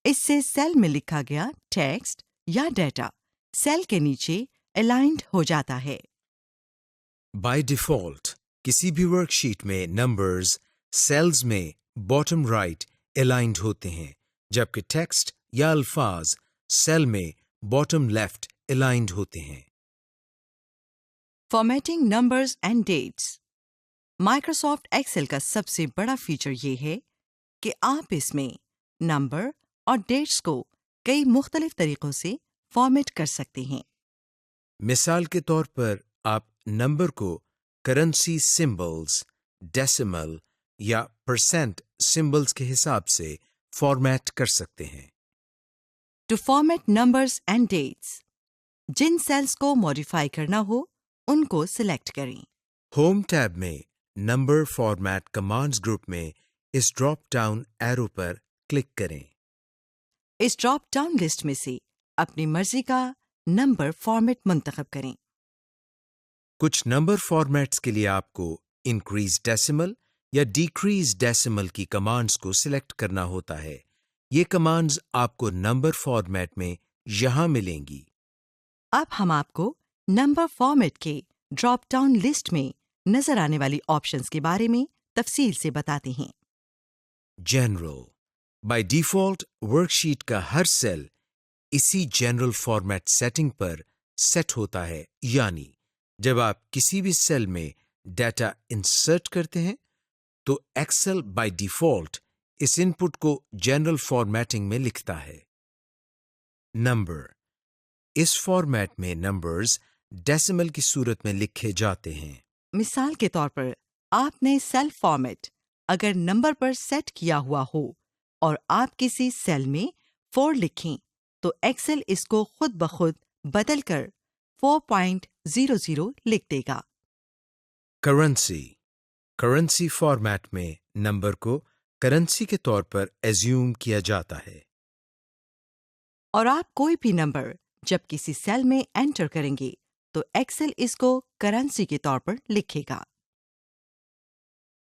اس سے سیل میں لکھا گیا ٹیکسٹ یا ڈیٹا سیل کے نیچے الائنڈ ہو جاتا ہے۔ بائی ڈیفالٹ کسی بھی ورک شیٹ میں نمبرز سیلز میں باٹم رائٹ الائنڈ ہوتے ہیں، جبکہ ٹیکسٹ یا الفاظ سیل میں باٹم لیفٹ الائنڈ ہوتے ہیں۔ Formatting numbers and dates, Microsoft Excel کا سب سے بڑا فیچر یہ ہے کہ آپ اس میں نمبر اور ڈیٹس کو کئی مختلف طریقوں سے فارمیٹ کر سکتے ہیں۔ مثال کے طور پر آپ نمبر کو کرنسی سمبلز، ڈیسیمل یا پرسنٹ سمبلز کے حساب سے فارمیٹ کر سکتے ہیں۔ To format numbers and dates, جن سیلز کو ماڈیفائی کرنا ہو ان کو سلیکٹ کریں۔ ہوم ٹیب میں نمبر فارمیٹ کمانڈز گروپ میں اس ڈراپ ڈاؤن ایرو پر کلک کریں۔ اس ڈراپ ڈاؤن لسٹ میں سے اپنی مرضی کا نمبر فارمیٹ منتخب کریں۔ کچھ نمبر فارمیٹس کے لیے آپ کو انکریز ڈیسیمل یا ڈیکریز ڈیسیمل کی کمانڈز کو سلیکٹ کرنا ہوتا ہے۔ یہ کمانڈز آپ کو نمبر فارمیٹ میں یہاں ملیں گی۔ اب ہم آپ کو نمبر فارمیٹ کے ڈراپ ڈاؤن لسٹ میں نظر آنے والی آپشنز کے بارے میں تفصیل سے بتاتے ہیں۔ General, by default work sheet کا ہر سیل اسی جنرل فارمیٹ سیٹنگ پر سیٹ ہوتا ہے، یعنی جب آپ کسی بھی سیل میں ڈیٹا انسرٹ کرتے ہیں تو ایکسل بائی ڈیفالٹ اس ان پٹ کو جنرل فارمیٹنگ میں لکھتا ہے۔ نمبر، اس فارمیٹ میں نمبرز ڈیسیمل کی صورت میں لکھے جاتے ہیں۔ مثال کے طور پر آپ نے سیل فارمیٹ اگر نمبر پر سیٹ کیا ہوا ہو اور آپ کسی سیل میں 4 لکھیں تو ایکسل اس کو خود بخود بدل کر 4.00 لکھ دے گا۔ کرنسی، کرنسی فارمیٹ میں نمبر کو کرنسی کے طور پر ایزیوم کیا جاتا ہے۔ اور آپ کوئی بھی نمبر جب کسی سیل میں انٹر کریں گے تو ایکسل اس کو کرنسی کے طور پر لکھے گا۔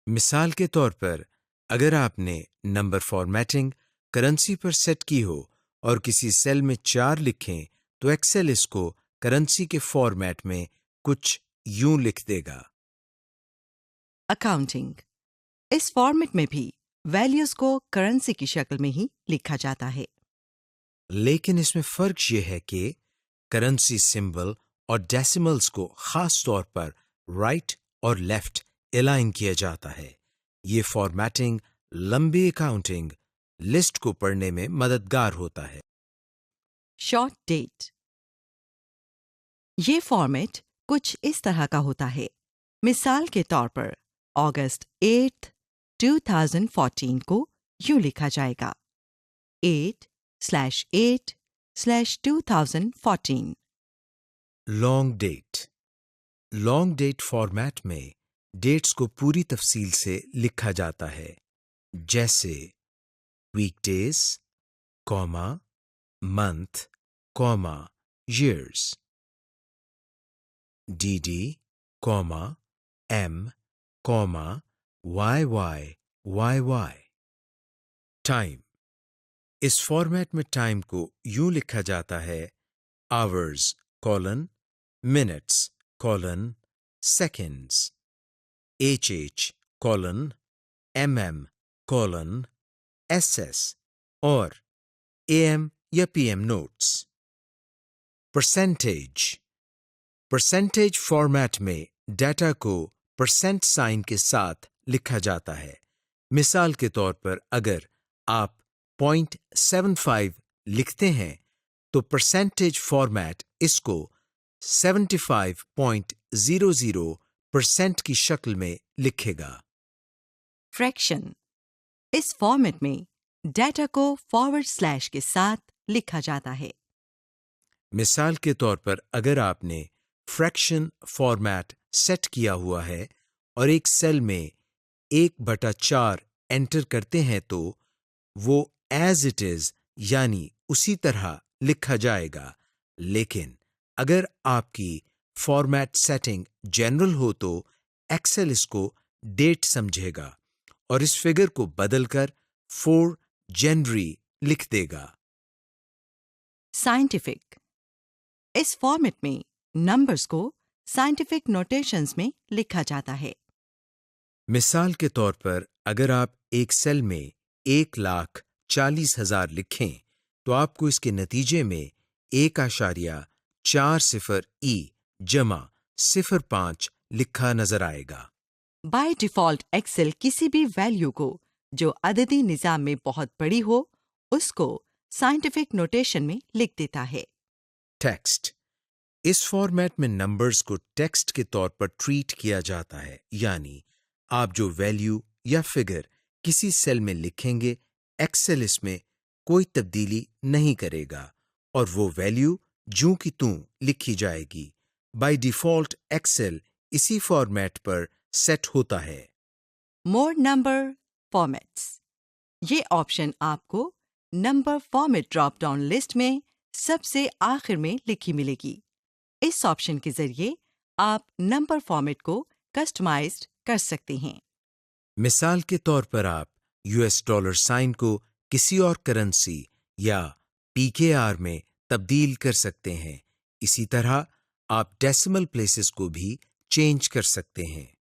مثال کے طور پر اگر آپ نے نمبر فارمیٹنگ کرنسی پر سیٹ کی ہو اور کسی سیل میں 4 لکھیں تو ایکسل اس کو کرنسی کے فارمیٹ میں کچھ یوں لکھ دے گا۔ اکاؤنٹنگ، اس فارمیٹ میں بھی ویلیوز کو کرنسی کی شکل میں ہی لکھا جاتا ہے، لیکن اس میں فرق یہ ہے کہ کرنسی سمبل اور ڈیسیملز کو خاص طور پر رائٹ اور لیفٹ الائن کیا جاتا ہے۔ یہ فارمیٹنگ لمبی اکاؤنٹنگ لسٹ کو پڑھنے میں مددگار ہوتا ہے۔ شارٹ ڈیٹ، یہ فارمیٹ کچھ اس طرح کا ہوتا ہے۔ مثال کے طور پر اگست 8، 2014 کو یوں لکھا جائے گا، 8/8/2014۔ Long date, long date format میں ڈیٹس کو پوری تفصیل سے لکھا جاتا ہے، جیسے weekdays, comma, month, comma, years. DD, comma, M, comma, YY. Time. اس فارمیٹ میں ٹائم کو یوں لکھا جاتا ہے: hours, colon, minutes, colon, seconds. HH, colon, MM, colon, SS اور AM یا PM notes. پرسنٹیج فارمیٹ میں ڈیٹا کو پرسنٹ سائن کے ساتھ لکھا جاتا ہے. مثال کے طور پر اگر آپ 0.75 لکھتے ہیں تو پرسنٹیج فارمیٹ اس کو 75.00% کی شکل میں لکھے گا. فریکشن. اس فارمیٹ میں ڈیٹا کو فارورڈ سلیش کے ساتھ لکھا جاتا ہے. مثال کے طور پر اگر آپ نے فریکشن فارمیٹ سیٹ کیا ہوا ہے اور ایک سیل میں 1/4 انٹر کرتے ہیں تو وہ ایز اٹ از یعنی اسی طرح لکھا جائے گا. لیکن اگر آپ کی فارمیٹ سیٹنگ جنرل ہو تو ایکسل اس کو ڈیٹ سمجھے گا اور اس فگر کو بدل کر 4 جنوری لکھ دے گا. سائنٹیفک. اس فارمیٹ میں نمبرز کو سائنٹیفک نوٹیشنز میں لکھا جاتا ہے. مثال کے طور پر اگر آپ ایک سیل میں 1,40,000 لکھیں تو آپ کو اس کے نتیجے میں 1.40E جمع 05 لکھا نظر آئے گا. بائی ڈیفالٹ ایکسل کسی بھی ویلیو کو جو عددی نظام میں بہت بڑی ہو اس کو سائنٹیفک نوٹیشن میں لکھ دیتا ہے. ٹیکسٹ. اس فارمیٹ میں نمبرز کو ٹیکسٹ کے طور پر ٹریٹ کیا جاتا ہے، یعنی آپ جو ویلیو یا فگر کسی سیل میں لکھیں گے ایکسل اس میں کوئی تبدیلی نہیں کرے گا اور وہ ویلیو جوں کی توں لکھی جائے گی. بائی ڈیفالٹ ایکسل اسی فارمیٹ پر سیٹ ہوتا ہے. More number formats. یہ آپشن آپ کو number format drop down list میں سب سے آخر میں لکھی ملے گی. اس آپشن کے ذریعے آپ نمبر فارمیٹ کو کسٹمائزڈ کر سکتے ہیں. مثال کے طور پر آپ $، سائن کو کسی اور کرنسی یا PKR میں تبدیل کر سکتے ہیں. اسی طرح آپ ڈیسیمل پلیسز کو بھی چینج کر سکتے ہیں.